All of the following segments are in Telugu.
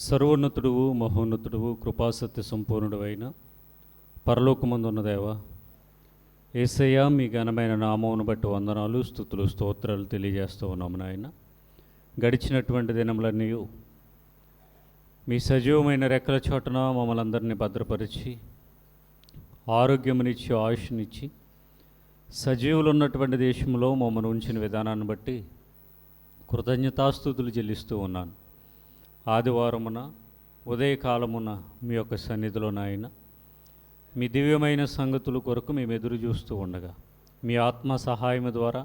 సర్వోన్నతుడు మహోన్నతుడు కృపాసత్య సంపూర్ణుడు అయిన పరలోకమందున్న దేవ యేసయ్య, మీ ఘనమైన నామమును బట్టి వందనాలు, స్తుతులు, స్తోత్రాలు తెలియజేస్తూ ఉన్నాము నాయన. గడిచినటువంటి దినములన్నీ మీ సజీవమైన రెక్కల చోటన మమ్మల్ని అందరినీ భద్రపరిచి ఆరోగ్యమునిచ్చి ఆయుష్నిచ్చి సజీవులు ఉన్నటువంటి దేశంలో మమ్మల్ని ఉంచిన విధానాన్ని బట్టి కృతజ్ఞతాస్తుతులు చెల్లిస్తూ ఉన్నాను. ఆదివారమున ఉదయకాలమున మీ యొక్క సన్నిధిలో నాయన మీ దివ్యమైన సంగతుల కొరకు మేము ఎదురు చూస్తూ ఉండగా మీ ఆత్మ సహాయం ద్వారా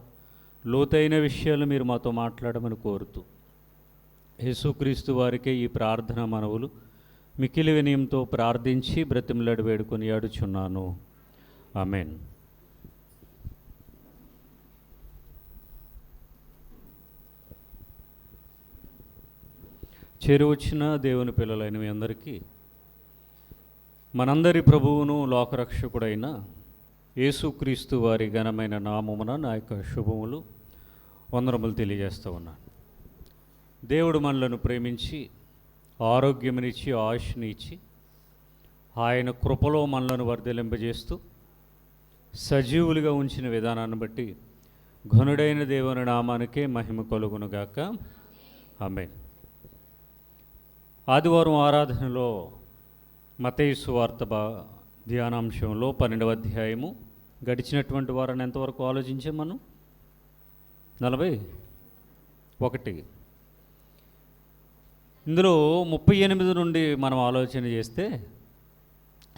లోతైన విషయాలు మీరు మాతో మాట్లాడమని కోరుతూ యేసుక్రీస్తు వారికే ఈ ప్రార్థన మనవులు మిక్కిలి వినయంతో ప్రార్థించి బ్రతిమలాడి వేడుకొని ఆడుచున్నాను. ఆమేన్. చేరువచ్చిన దేవుని పిల్లలైన మీ అందరికీ మనందరి ప్రభువును లోకరక్షకుడైన యేసుక్రీస్తు వారి ఘనమైన నామమున నా యొక్క శుభములు వందనములు తెలియజేస్తూ ఉన్నాను. దేవుడు మనలను ప్రేమించి ఆరోగ్యమునిచ్చి ఆయుష్నిచ్చి ఆయన కృపలో మనలను వర్ధిలింపజేస్తూ సజీవులుగా ఉంచిన విధానాన్ని బట్టి ఘనుడైన దేవుని నామానికే మహిమ కలుగునుగాక. ఆమేన్. ఆదివారం ఆరాధనలో మత్తయి సువార్త ధ్యానాంశంలో 12వ అధ్యాయము గడిచినటువంటి వారిని ఎంతవరకు ఆలోచించాం మనం? 41. ఇందులో 38 నుండి మనం ఆలోచన చేస్తే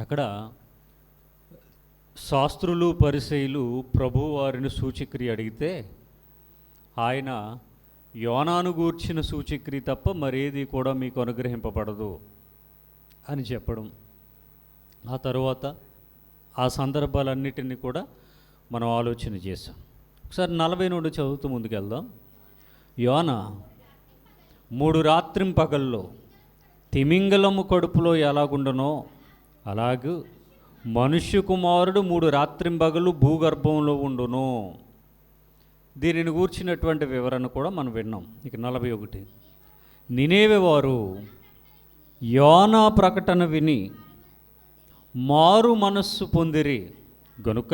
అక్కడ శాస్త్రులు పరిసయ్యులు ప్రభువు వారిని సూచక్రియ అడిగితే ఆయన యోనాను గూర్చిన సూచక్రియ తప్ప మరేది కూడా మీకు అనుగ్రహింపబడదు అని చెప్పడం, ఆ తరువాత ఆ సందర్భాలన్నిటినీ కూడా మనం ఆలోచన చేసాం. ఒకసారి 40 నుండి చదువుతూ ముందుకెళ్దాం. యోనా 3 రాత్రింపగల్లో తిమింగలము కడుపులో ఎలాగుండనో అలాగూ మనుష్య కుమారుడు 3 రాత్రింపగలు భూగర్భంలో ఉండును. దీనిని గూర్చినటువంటి వివరణ కూడా మనం విన్నాం. ఇక 41. నినేవే వారు యోనా ప్రకటన విని మారు మనస్సు పొందిరి గనుక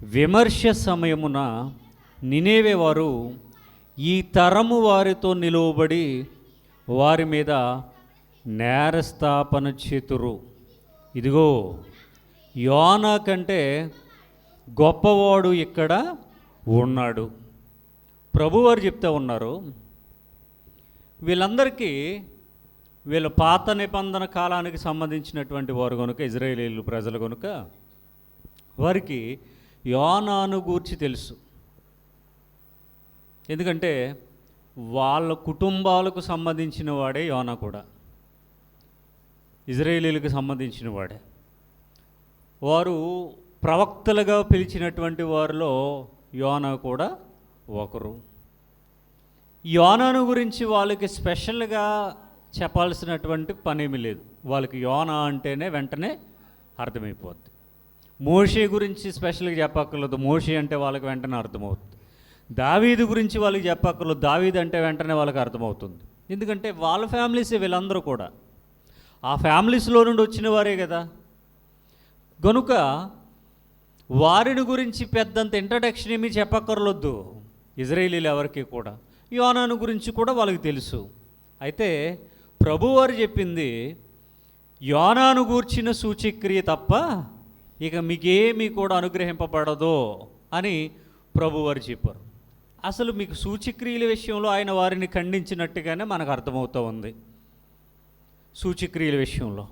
విమర్శ సమయమున నినేవే వారు ఈ తరము వారితో నిలువబడి వారి మీద నేరస్థాపన చేతురు. ఇదిగో యోనా కంటే గొప్పవాడు ఇక్కడ ఉన్నాడు. ప్రభువారు చెప్తూ ఉన్నారు, వీళ్ళందరికీ వీళ్ళ పాత నిబంధన కాలానికి సంబంధించినటువంటి వారు కనుక, ఇజ్రాయేలీలు ప్రజలు కనుక వారికి యోనాను గూర్చి తెలుసు. ఎందుకంటే వాళ్ళ కుటుంబాలకు సంబంధించిన వాడే యోనా కూడా, ఇజ్రాయేలీలకు సంబంధించిన వాడే. వారు ప్రవక్తలుగా పిలిచినటువంటి వారిలో యోనా కూడా ఒకరు. యోనాను గురించి వాళ్ళకి స్పెషల్గా చెప్పాల్సినటువంటి పనేమీ లేదు. వాళ్ళకి యోనా అంటేనే వెంటనే అర్థమైపోద్ది. మోషే గురించి స్పెషల్గా చెప్పక్కర్లేదు, మోషే అంటే వాళ్ళకి వెంటనే అర్థమవుతుంది. దావీదు గురించి వాళ్ళకి చెప్పక్కర్లేదు, దావీదు అంటే వెంటనే వాళ్ళకి అర్థమవుతుంది. ఎందుకంటే వాళ్ళ ఫ్యామిలీసే వీళ్ళందరూ కూడా ఆ ఫ్యామిలీస్లో నుండి వచ్చిన వారే కదా. కనుక వారిని గురించి పెద్దంత ఇంట్రడక్షన్ ఏమీ చెప్పక్కర్లొద్దు ఇజ్రాయేలీలు ఎవరికి కూడా. యోనాను గురించి కూడా వాళ్ళకి తెలుసు. అయితే ప్రభువారు చెప్పింది యోనాను గూర్చిన సూచక్రియ తప్ప ఇక మీకేమీ కూడా అనుగ్రహింపబడదు అని ప్రభువారు చెప్పారు. అసలు మీకు సూచక్రియల విషయంలో ఆయన వారిని ఖండించినట్టుగానే మనకు అర్థమవుతూ ఉంది. సూచక్రియల విషయంలో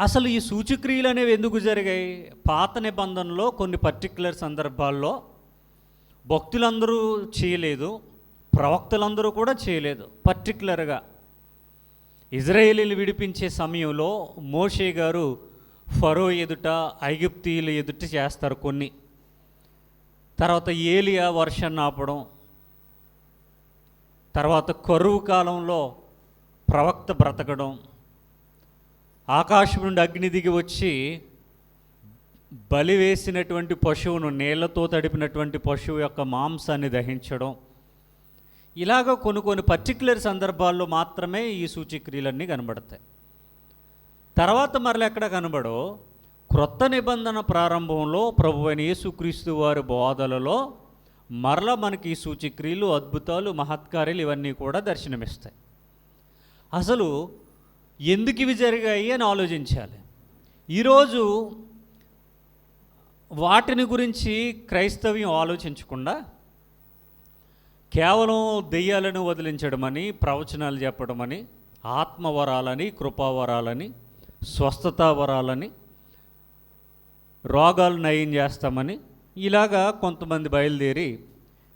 అసలు ఈ సూచక్రియలు అనేవి ఎందుకు జరిగాయి? పాత నిబంధనలో కొన్ని పర్టిక్యులర్ సందర్భాల్లో భక్తులందరూ చేయలేదు, ప్రవక్తలందరూ కూడా చేయలేదు. పర్టిక్యులర్గా ఇజ్రాయేలీలు విడిపించే సమయంలో మోషే గారు ఫరో ఎదుట, ఐగుప్తీయుల ఎదుట చేస్తారు కొన్ని. తర్వాత ఏలియా వర్షాన్ని ఆపడం, తర్వాత కరువు కాలంలో ప్రవక్త బ్రతకడం, ఆకాశం నుండి అగ్ని దిగి వచ్చి బలి వేసినటువంటి పశువును, నీళ్లతో తడిపినటువంటి పశువు యొక్క మాంసాన్ని దహించడం, ఇలాగ కొన్ని పర్టిక్యులర్ సందర్భాల్లో మాత్రమే ఈ సూచక్రియలన్నీ కనబడతాయి. తర్వాత మరలా ఎక్కడ కనబడో క్రొత్త నిబంధన ప్రారంభంలో ప్రభువైన యేసుక్రీస్తు వారి బోధలలో మరలా మనకి ఈ సూచక్రియలు, అద్భుతాలు, మహత్కార్యాలు ఇవన్నీ కూడా దర్శనమిస్తాయి. అసలు ఎందుకు ఇవి జరిగాయి అని ఆలోచించాలి. ఈరోజు వాటిని గురించి క్రైస్తవ్యం ఆలోచించకుండా కేవలం దెయ్యాలను వదిలించడమని, ప్రవచనాలు చెప్పడమని, ఆత్మవరాలని, కృపావరాలని, స్వస్థతా వరాలని, రోగాలు నయం చేస్తామని ఇలాగా కొంతమంది బయలుదేరి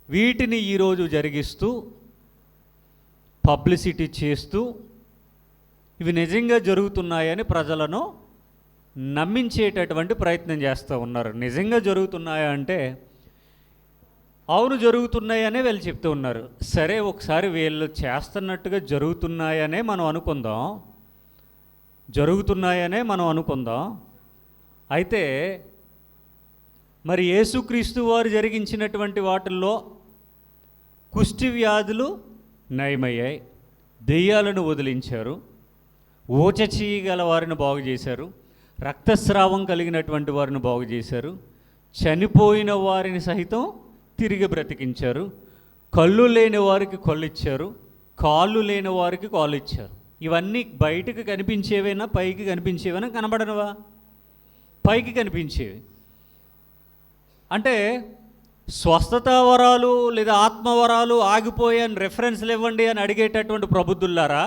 వీటిని ఈరోజు జరిగిస్తూ పబ్లిసిటీ చేస్తూ ఇవి నిజంగా జరుగుతున్నాయని ప్రజలను నమ్మించేటటువంటి ప్రయత్నం చేస్తూ ఉన్నారు. నిజంగా జరుగుతున్నాయా అంటే అవును జరుగుతున్నాయనే వీళ్ళు చెప్తూ ఉన్నారు. సరే, ఒకసారి వీళ్ళు చేస్తున్నట్టుగా జరుగుతున్నాయనే మనం అనుకుందాం. అయితే మరి యేసుక్రీస్తు వారు జరిగించినటువంటి వాటిల్లో కుష్టి వ్యాధులు నయమయ్యాయి, దెయ్యాలను వదిలించారు, ఊచ చేయగల వారిని బాగు చేశారు, రక్తస్రావం కలిగినటువంటి వారిని బాగు చేశారు, చనిపోయిన వారిని సహితం తిరిగి బ్రతికించారు, కళ్ళు లేని వారికి కళ్ళు ఇచ్చారు, కాళ్ళు లేని వారికి కాళ్ళు ఇచ్చారు. ఇవన్నీ బయటకు కనిపించేవేనా, పైకి కనిపించేవేనా? కనబడనవా? పైకి కనిపించేవి. అంటే స్వస్థతా వరాలు లేదా ఆత్మవరాలు ఆగిపోయాని రెఫరెన్స్లు ఇవ్వండి అని అడిగేటటువంటి ప్రబుద్ధులారా,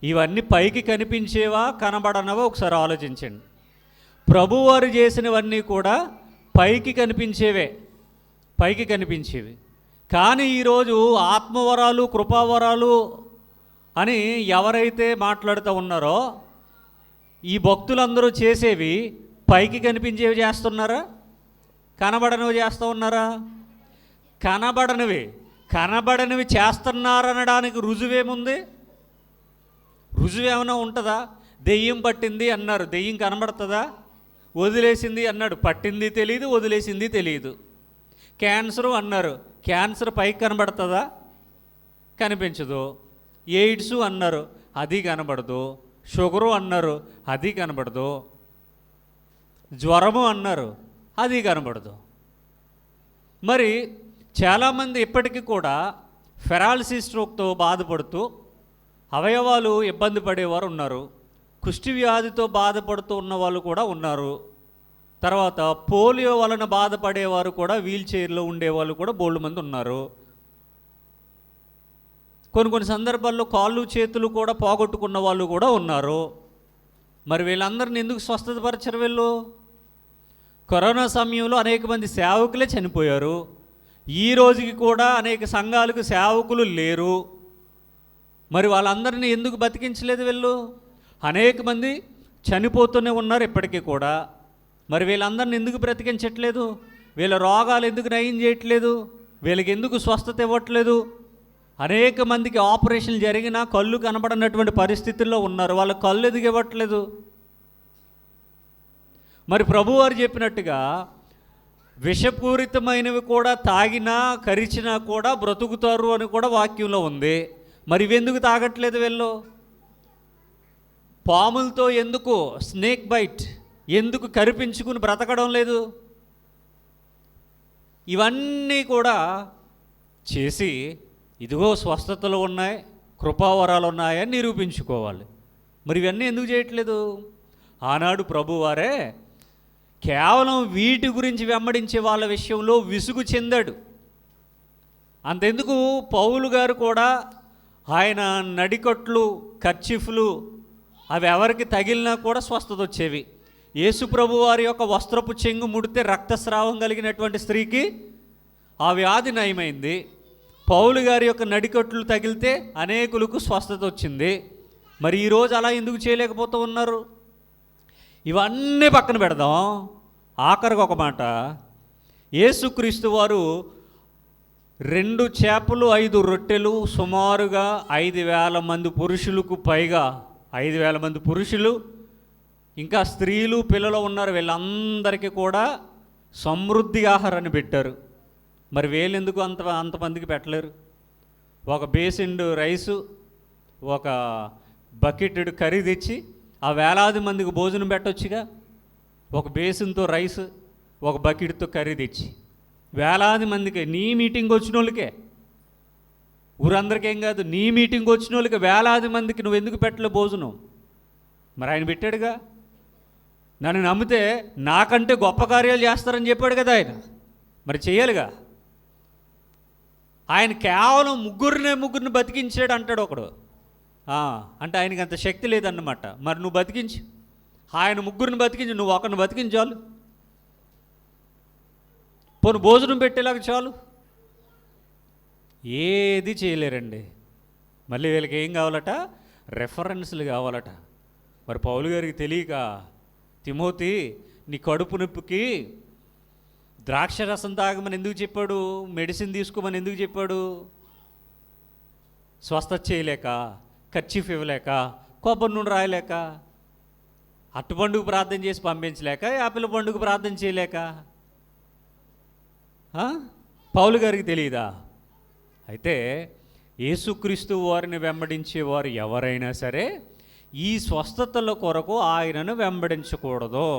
ఇవన్నీ పైకి కనిపించేవా, కనబడనవా? ఒకసారి ఆలోచించండి. ప్రభువారు చేసినవన్నీ కూడా పైకి కనిపించేవి. కానీ ఈరోజు ఆత్మవరాలు, కృపావరాలు అని ఎవరైతే మాట్లాడుతూ ఉన్నారో ఈ భక్తులందరూ చేసేవి పైకి కనిపించేవి చేస్తున్నారా, కనబడనివి చేస్తూ ఉన్నారా? కనబడనివి చేస్తున్నారనడానికి రుజువేముంది? రుజువేమైనా ఉంటుందా? దెయ్యం పట్టింది అన్నారు, దెయ్యం కనబడుతుందా? వదిలేసింది అన్నాడు, పట్టింది తెలియదు, వదిలేసింది తెలియదు. క్యాన్సరు అన్నారు, క్యాన్సర్ పైకి కనబడుతుందా? కనిపించదు. ఎయిడ్స్ అన్నారు, అది కనబడదు. షుగరు అన్నారు, అది కనబడదు. జ్వరము అన్నారు, అది కనబడదు. మరి చాలామంది ఇప్పటికీ కూడా ఫెరాలసిస్ స్ట్రోక్తో బాధపడుతూ అవయవాలు ఇబ్బంది పడేవారు ఉన్నారు, కుష్టి వ్యాధితో బాధపడుతూ ఉన్న వాళ్ళు కూడా ఉన్నారు. తర్వాత పోలియో వలన బాధపడేవారు కూడా, వీల్ చైర్లో ఉండేవాళ్ళు కూడా బోల్డ్ మంది ఉన్నారు. కొన్ని సందర్భాల్లో కాళ్ళు చేతులు కూడా పోగొట్టుకున్న వాళ్ళు కూడా ఉన్నారు. మరి వీళ్ళందరిని ఎందుకు స్వస్థతపరచరు? వీళ్ళు కరోనా సమయంలో అనేక మంది సేవకులే చనిపోయారు. ఈ రోజుకి కూడా అనేక సంఘాలకు సేవకులు లేరు. మరి వాళ్ళందరినీ ఎందుకు బతికించలేదు వీళ్ళు? అనేక మంది చనిపోతూనే ఉన్నారు ఇప్పటికీ కూడా. మరి వీళ్ళందరిని ఎందుకు బ్రతికించట్లేదు? వీళ్ళ రోగాలు ఎందుకు నయం చేయట్లేదు? వీళ్ళకి ఎందుకు స్వస్థత ఇవ్వట్లేదు? అనేక మందికి ఆపరేషన్లు జరిగినా కళ్ళు కనబడనటువంటి పరిస్థితుల్లో ఉన్నారు, వాళ్ళ కళ్ళు ఎందుకు ఇవ్వట్లేదు? మరి ప్రభువారు చెప్పినట్టుగా విషపూరితమైనవి కూడా తాగినా కరిచినా కూడా బ్రతుకుతారు అని కూడా వాక్యంలో ఉంది. మరి ఇవెందుకు తాగట్లేదు వీళ్ళు? పాములతో ఎందుకు, స్నేక్ బైట్ ఎందుకు కరిపించుకుని బ్రతకడం లేదు? ఇవన్నీ కూడా చేసి ఇదిగో స్వస్థతలు ఉన్నాయి, కృపావరాలు ఉన్నాయని నిరూపించుకోవాలి. మరి ఇవన్నీ ఎందుకు చేయట్లేదు? ఆనాడు ప్రభువారే కేవలం వీటి గురించి వెంబడించే వాళ్ళ విషయంలో విసుగు చెందాడు. అంతెందుకు పౌలు గారు కూడా ఆయన నడికట్లు, కర్చీఫ్లు అవి ఎవరికి తగిలినా కూడా స్వస్థత వచ్చేవి. యేసు ప్రభు వారి యొక్క వస్త్రపు చెంగు ముడితే రక్తస్రావం కలిగినటువంటి స్త్రీకి ఆ వ్యాధి నయమైంది. పౌలు గారి యొక్క నడికట్లు తగిలితే అనేకులకు స్వస్థత వచ్చింది. మరి ఈరోజు అలా ఎందుకు చేయలేకపోతూ ఉన్నారు? ఇవన్నీ పక్కన పెడదాం. ఆఖరికి ఒక మాట, యేసుక్రీస్తు వారు 2 చేపలు 5 రొట్టెలు సుమారుగా 5,000 మంది పురుషులకు పైగా 5,000 మంది పురుషులు ఇంకా స్త్రీలు పిల్లలు ఉన్నారు, వీళ్ళందరికీ కూడా సమృద్ధి ఆహారాన్ని పెట్టారు. మరి వీళ్ళెందుకు అంతమందికి పెట్టలేరు? ఒక బేసిండు రైసు, ఒక బకెటెడ్ కర్రీ తెచ్చి ఆ వేలాది మందికి భోజనం పెట్టొచ్చుగా. ఒక బేసిన్తో రైస్, ఒక బకెట్తో కర్రీ తెచ్చి వేలాది మందికి, నీ మీటింగ్ వచ్చిన వాళ్ళకే, ఊరందరికేం కాదు, నీ మీటింగ్ వచ్చిన వాళ్ళకి వేలాది మందికి నువ్వు ఎందుకు పెట్టలే భోజనం? మరి ఆయన పెట్టాడుగా. నన్ను నమ్మితే నాకంటే గొప్ప కార్యాలు చేస్తారని చెప్పాడు కదా ఆయన. మరి చేయాలిగా. ఆయన కేవలం ముగ్గురిని బతికించాడు అంటాడు ఒకడు. అంటే ఆయనకి అంత శక్తి లేదన్నమాట. మరి నువ్వు బతికించు, ఆయన ముగ్గురిని బతికించు, నువ్వు ఒకరిని బతికించాలు, పోను భోజనం పెట్టేలాగా చాలు. ఏది చేయలేరండి. మళ్ళీ వీళ్ళకి ఏం కావాలట? రెఫరెన్స్లు కావాలట. మరి పౌలు గారికి తెలియక, తిమోతి నీ కడుపు నొప్పికి ద్రాక్ష రసం తాగమని ఎందుకు చెప్పాడు? మెడిసిన్ తీసుకోమని ఎందుకు చెప్పాడు? స్వస్థత చేయలేక, కర్చీఫ్ ఇవ్వలేక, కొబ్బరి నూనె రాయలేక, అట్టు పండుగ ప్రార్థన చేసి పంపించలేక, యాపిల్ పండుగ ప్రార్థన చేయలేక. పౌలు గారికి తెలియదా? అయితే యేసుక్రీస్తు వారిని వెంబడించేవారు ఎవరైనా సరే ఈ స్వస్థతల కొరకు ఆయనను వెంబడించకూడదు.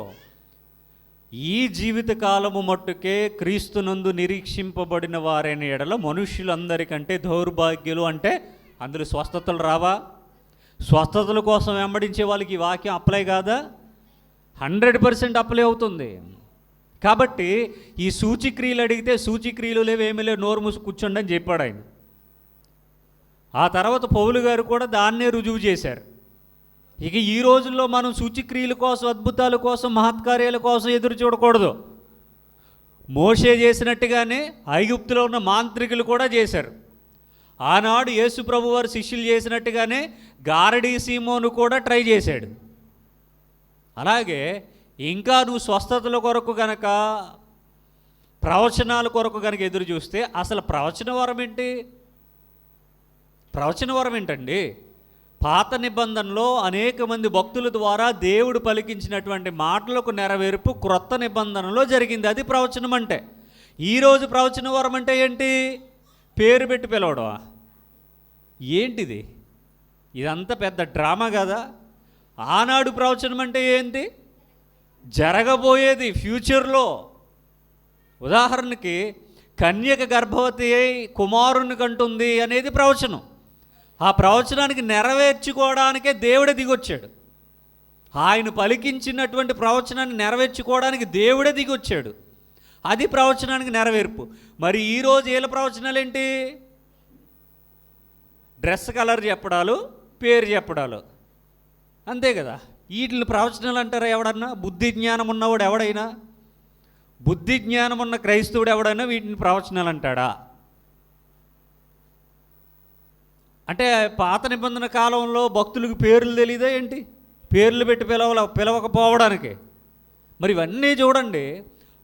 ఈ జీవితకాలము మట్టుకే క్రీస్తునందు నిరీక్షింపబడిన వారైన ఎడల మనుష్యులందరికంటే దౌర్భాగ్యులు. అంటే అందులో స్వస్థతలు రావా? స్వస్థతల కోసం వెంబడించే వాళ్ళకి ఈ వాక్యం అప్లై కాదా? 100% అప్లై అవుతుంది. కాబట్టి ఈ సూచిక్రియలు అడిగితే సూచిక్రియలు లేవు, ఏమీ లేవు, నోరు మూసి కూర్చోండి అని చెప్పాడు ఆయన. ఆ తర్వాత పౌలు గారు కూడా దాన్నే రుజువు చేశారు. ఇక ఈ రోజుల్లో మనం సూచిక్రియల కోసం, అద్భుతాల కోసం, మహత్కార్యాల కోసం ఎదురు చూడకూడదు. మోషే చేసినట్టుగానే ఐగుప్తులో ఉన్న మాంత్రికులు కూడా చేశారు. ఆనాడు యేసు ప్రభు వారు శిష్యులు చేసినట్టుగానే గారడీ సీమోను కూడా ట్రై చేశాడు. అలాగే ఇంకా నువ్వు స్వస్థతల కొరకు కనుక, ప్రవచనాల కొరకు కనుక ఎదురు చూస్తే అసలు ప్రవచన వరం ఏంటి? ప్రవచన వరం ఏంటండి? పాత నిబంధనలో అనేక మంది భక్తుల ద్వారా దేవుడు పలికించినటువంటి మాటలకు నెరవేర్పు క్రొత్త నిబంధనలో జరిగింది. అది ప్రవచనం అంటే. ఈరోజు ప్రవచన వరం అంటే ఏంటి? పేరు పెట్టి పిలవడమా? ఏంటిది? ఇదంతా పెద్ద డ్రామా కదా. ఆనాడు ప్రవచనం అంటే ఏంటి? జరగబోయేది ఫ్యూచర్లో. ఉదాహరణకి కన్యక గర్భవతి అయి కుమారుని కంటుంది అనేది ప్రవచనం. ఆ ప్రవచనానికి నెరవేర్చుకోవడానికే దేవుడే దిగొచ్చాడు. ఆయన పలికించినటువంటి ప్రవచనాన్ని నెరవేర్చుకోవడానికి దేవుడే దిగొచ్చాడు. అది ప్రవచనానికి నెరవేర్పు. మరి ఈరోజు ఏళ్ళ ప్రవచనాలు ఏంటి? డ్రెస్ కలర్ చెప్పడాలు, పేరు చెప్పడాలు, అంతే కదా. వీటిని ప్రవచనాలు అంటారా ఎవడన్నా? బుద్ధి జ్ఞానం ఉన్నవాడు ఎవడైనా, బుద్ధి జ్ఞానం ఉన్న క్రైస్తవుడు ఎవడైనా వీటిని ప్రవచనాలు అంటాడా? అంటే పాత నిబంధన కాలంలో భక్తులకు పేర్లు తెలియదా ఏంటి? పేర్లు పెట్టి పిలవకపోవడానికి. మరి ఇవన్నీ చూడండి.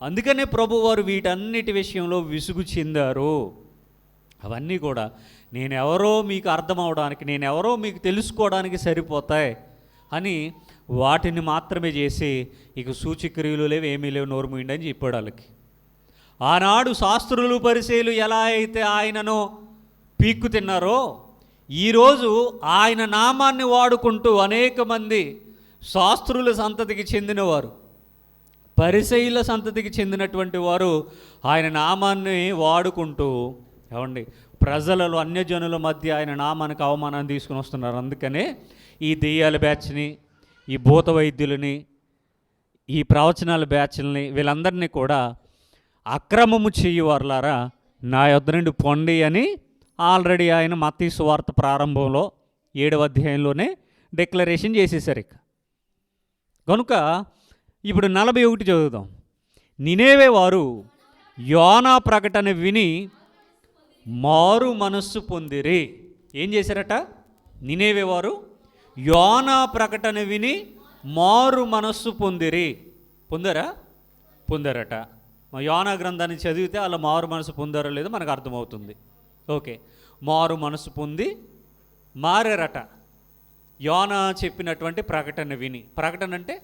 అందుకనే ప్రభు వారు వీటన్నిటి విషయంలో విసుగు చెందారు. అవన్నీ కూడా నేనెవరో మీకు అర్థం అవడానికి, నేనెవరో మీకు తెలుసుకోవడానికి సరిపోతాయి అని వాటిని మాత్రమే చేసి ఇక సూచిక్రియలు లేవు, ఏమీ లేవు, నోరు మూయండి అని చెప్పాడు వాళ్ళకి. ఆనాడు శాస్త్రులు పరిసయ్యులు ఎలా అయితే ఆయనను పీక్కు తిన్నారో, ఈరోజు ఆయన నామాన్ని వాడుకుంటూ అనేక మంది శాస్త్రుల సంతతికి చెందినవారు, పరిసయ్యుల సంతతికి చెందినటువంటి వారు ఆయన నామాన్ని వాడుకుంటూ ఏమండి ప్రజలలో, అన్యజనుల మధ్య ఆయన నామానికి అవమానాన్ని తీసుకుని వస్తున్నారు. అందుకనే ఈ దెయ్యాల బ్యాచ్ని, ఈ భూత వైద్యులని, ఈ ప్రవచనాల బ్యాచ్లని, వీళ్ళందరినీ కూడా అక్రమము చేయువారులారా నా యొద్ద నుండి పొండి అని ఆల్రెడీ ఆయన మత్తయి సువార్త ప్రారంభంలో 7వ అధ్యాయంలోనే డిక్లరేషన్ చేసేసారు. కనుక ఇప్పుడు 41 చదువుదాం. నినేవే వారు యోనా ప్రకటన విని మారు మనస్సు పొందిరి. ఏం చేశారట? నినేవే వారు యోనా ప్రకటన విని మారు మనస్సు పొందిరి. పొందారట. యోనా గ్రంథాన్ని చదివితే అలా మారు మనసు పొందారో లేదో మనకు అర్థమవుతుంది. ఓకే, మారు మనసు పొంది మారారట యోనా చెప్పినటువంటి ప్రకటన విని. ప్రకటన అంటే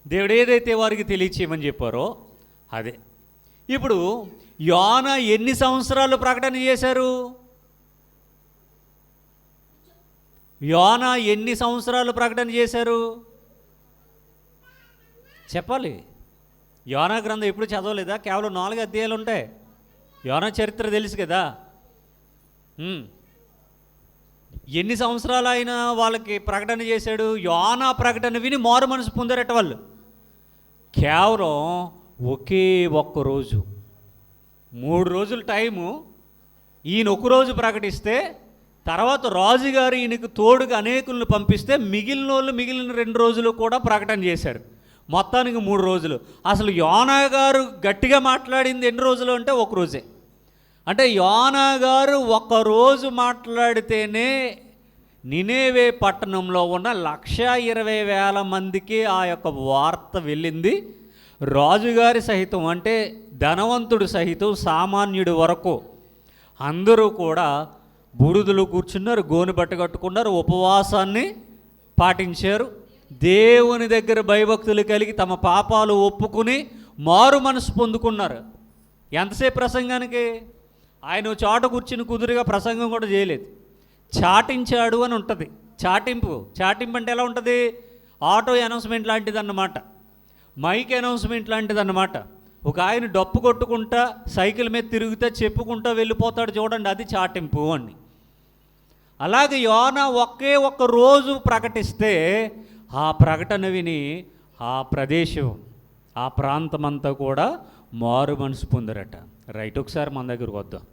దేవుడు ఏదైతే వారికి తెలియచేయమని చెప్పారో అదే. ఇప్పుడు యోనా ఎన్ని సంవత్సరాలు ప్రకటన చేశారు? యోనా ఎన్ని సంవత్సరాలు ప్రకటన చేశారు చెప్పాలి. యోనా గ్రంథం ఎప్పుడు చదవలేదా? కేవలం 4 అధ్యాయాలు ఉంటాయి. యోనా చరిత్ర తెలుసు కదా. ఎన్ని సంవత్సరాలు ఆయన వాళ్ళకి ప్రకటన చేశాడు? యోనా ప్రకటన విని మారు మనసు పొందారట వాళ్ళు. కేవలం ఒకే ఒక్క రోజు, 3 రోజుల టైము. ఈయన ఒక రోజు ప్రకటిస్తే తర్వాత రాజుగారు ఈయనకు తోడుగా అనేకులను పంపిస్తే మిగిలిన 2 రోజులు కూడా ప్రకటన చేశారు. మొత్తానికి 3 రోజులు. అసలు యోనా గారు గట్టిగా మాట్లాడింది ఎన్ని రోజులు అంటే ఒక రోజే. అంటే యోనా గారు ఒక్కరోజు మాట్లాడితేనే నినేవే పట్టణంలో ఉన్న 120,000 మందికి ఆ యొక్క వార్త వెళ్ళింది. రాజుగారి సహితం, అంటే ధనవంతుడు సహితం సామాన్యుడి వరకు అందరూ కూడా బూడిదలో కూర్చున్నారు, గోనె బట్ట కట్టుకున్నారు, ఉపవాసాన్ని పాటించారు. దేవుని దగ్గర భయభక్తులు కలిగి తమ పాపాలు ఒప్పుకుని మారు మనసు పొందుకున్నారు. ఎంతసేపు ప్రసంగానికి? ఆయన చోట కూర్చుని కుదురుగా ప్రసంగం కూడా చేయలేదు, చాటించాడు అని ఉంటుంది. చాటింపు అంటే ఎలా ఉంటుంది? ఆటో అనౌన్స్మెంట్ లాంటిది అన్నమాట, మైక్ అనౌన్స్మెంట్ లాంటిది అన్నమాట. ఒక ఆయన డప్పు కొట్టుకుంటా సైకిల్ మీద తిరుగుతా చెప్పుకుంటా వెళ్ళిపోతాడు చూడండి, అది చాటింపు అని. అలాగే యోనా ఒక్క రోజు ప్రకటిస్తే ఆ ప్రకటన విని ఆ ప్రదేశం, ఆ ప్రాంతమంతా కూడా మారు మనసు పొందారట. రైట్, ఒకసారి మన దగ్గరకు వద్దాం.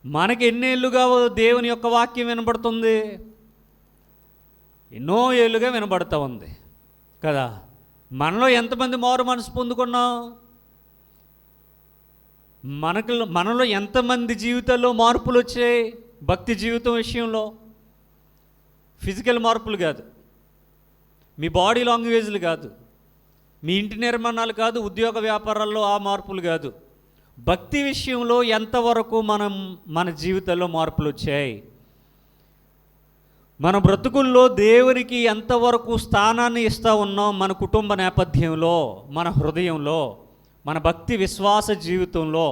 మనకి ఎన్నేళ్ళుగా దేవుని యొక్క వాక్యం వినబడుతుంది? ఎన్నో ఏళ్ళుగా వినబడుతూ ఉంది కదా. మనలో ఎంతమంది మారు మనసు పొందుకున్నాం? మనలో ఎంతమంది జీవితాల్లో మార్పులు వచ్చాయి? భక్తి జీవితం విషయంలో ఫిజికల్ మార్పులు కాదు, మీ బాడీ లాంగ్వేజ్లు కాదు, మీ ఇంటి నిర్మాణాలు కాదు, ఉద్యోగ వ్యాపారాల్లో ఆ మార్పులు కాదు. భక్తి విషయంలో ఎంతవరకు మన జీవితంలో మార్పులు వచ్చాయి? మన బ్రతుకుల్లో దేవునికి ఎంతవరకు స్థానాన్ని ఇస్తూ ఉన్నాం? మన కుటుంబ నేపథ్యంలో, మన హృదయంలో, మన భక్తి విశ్వాస జీవితంలో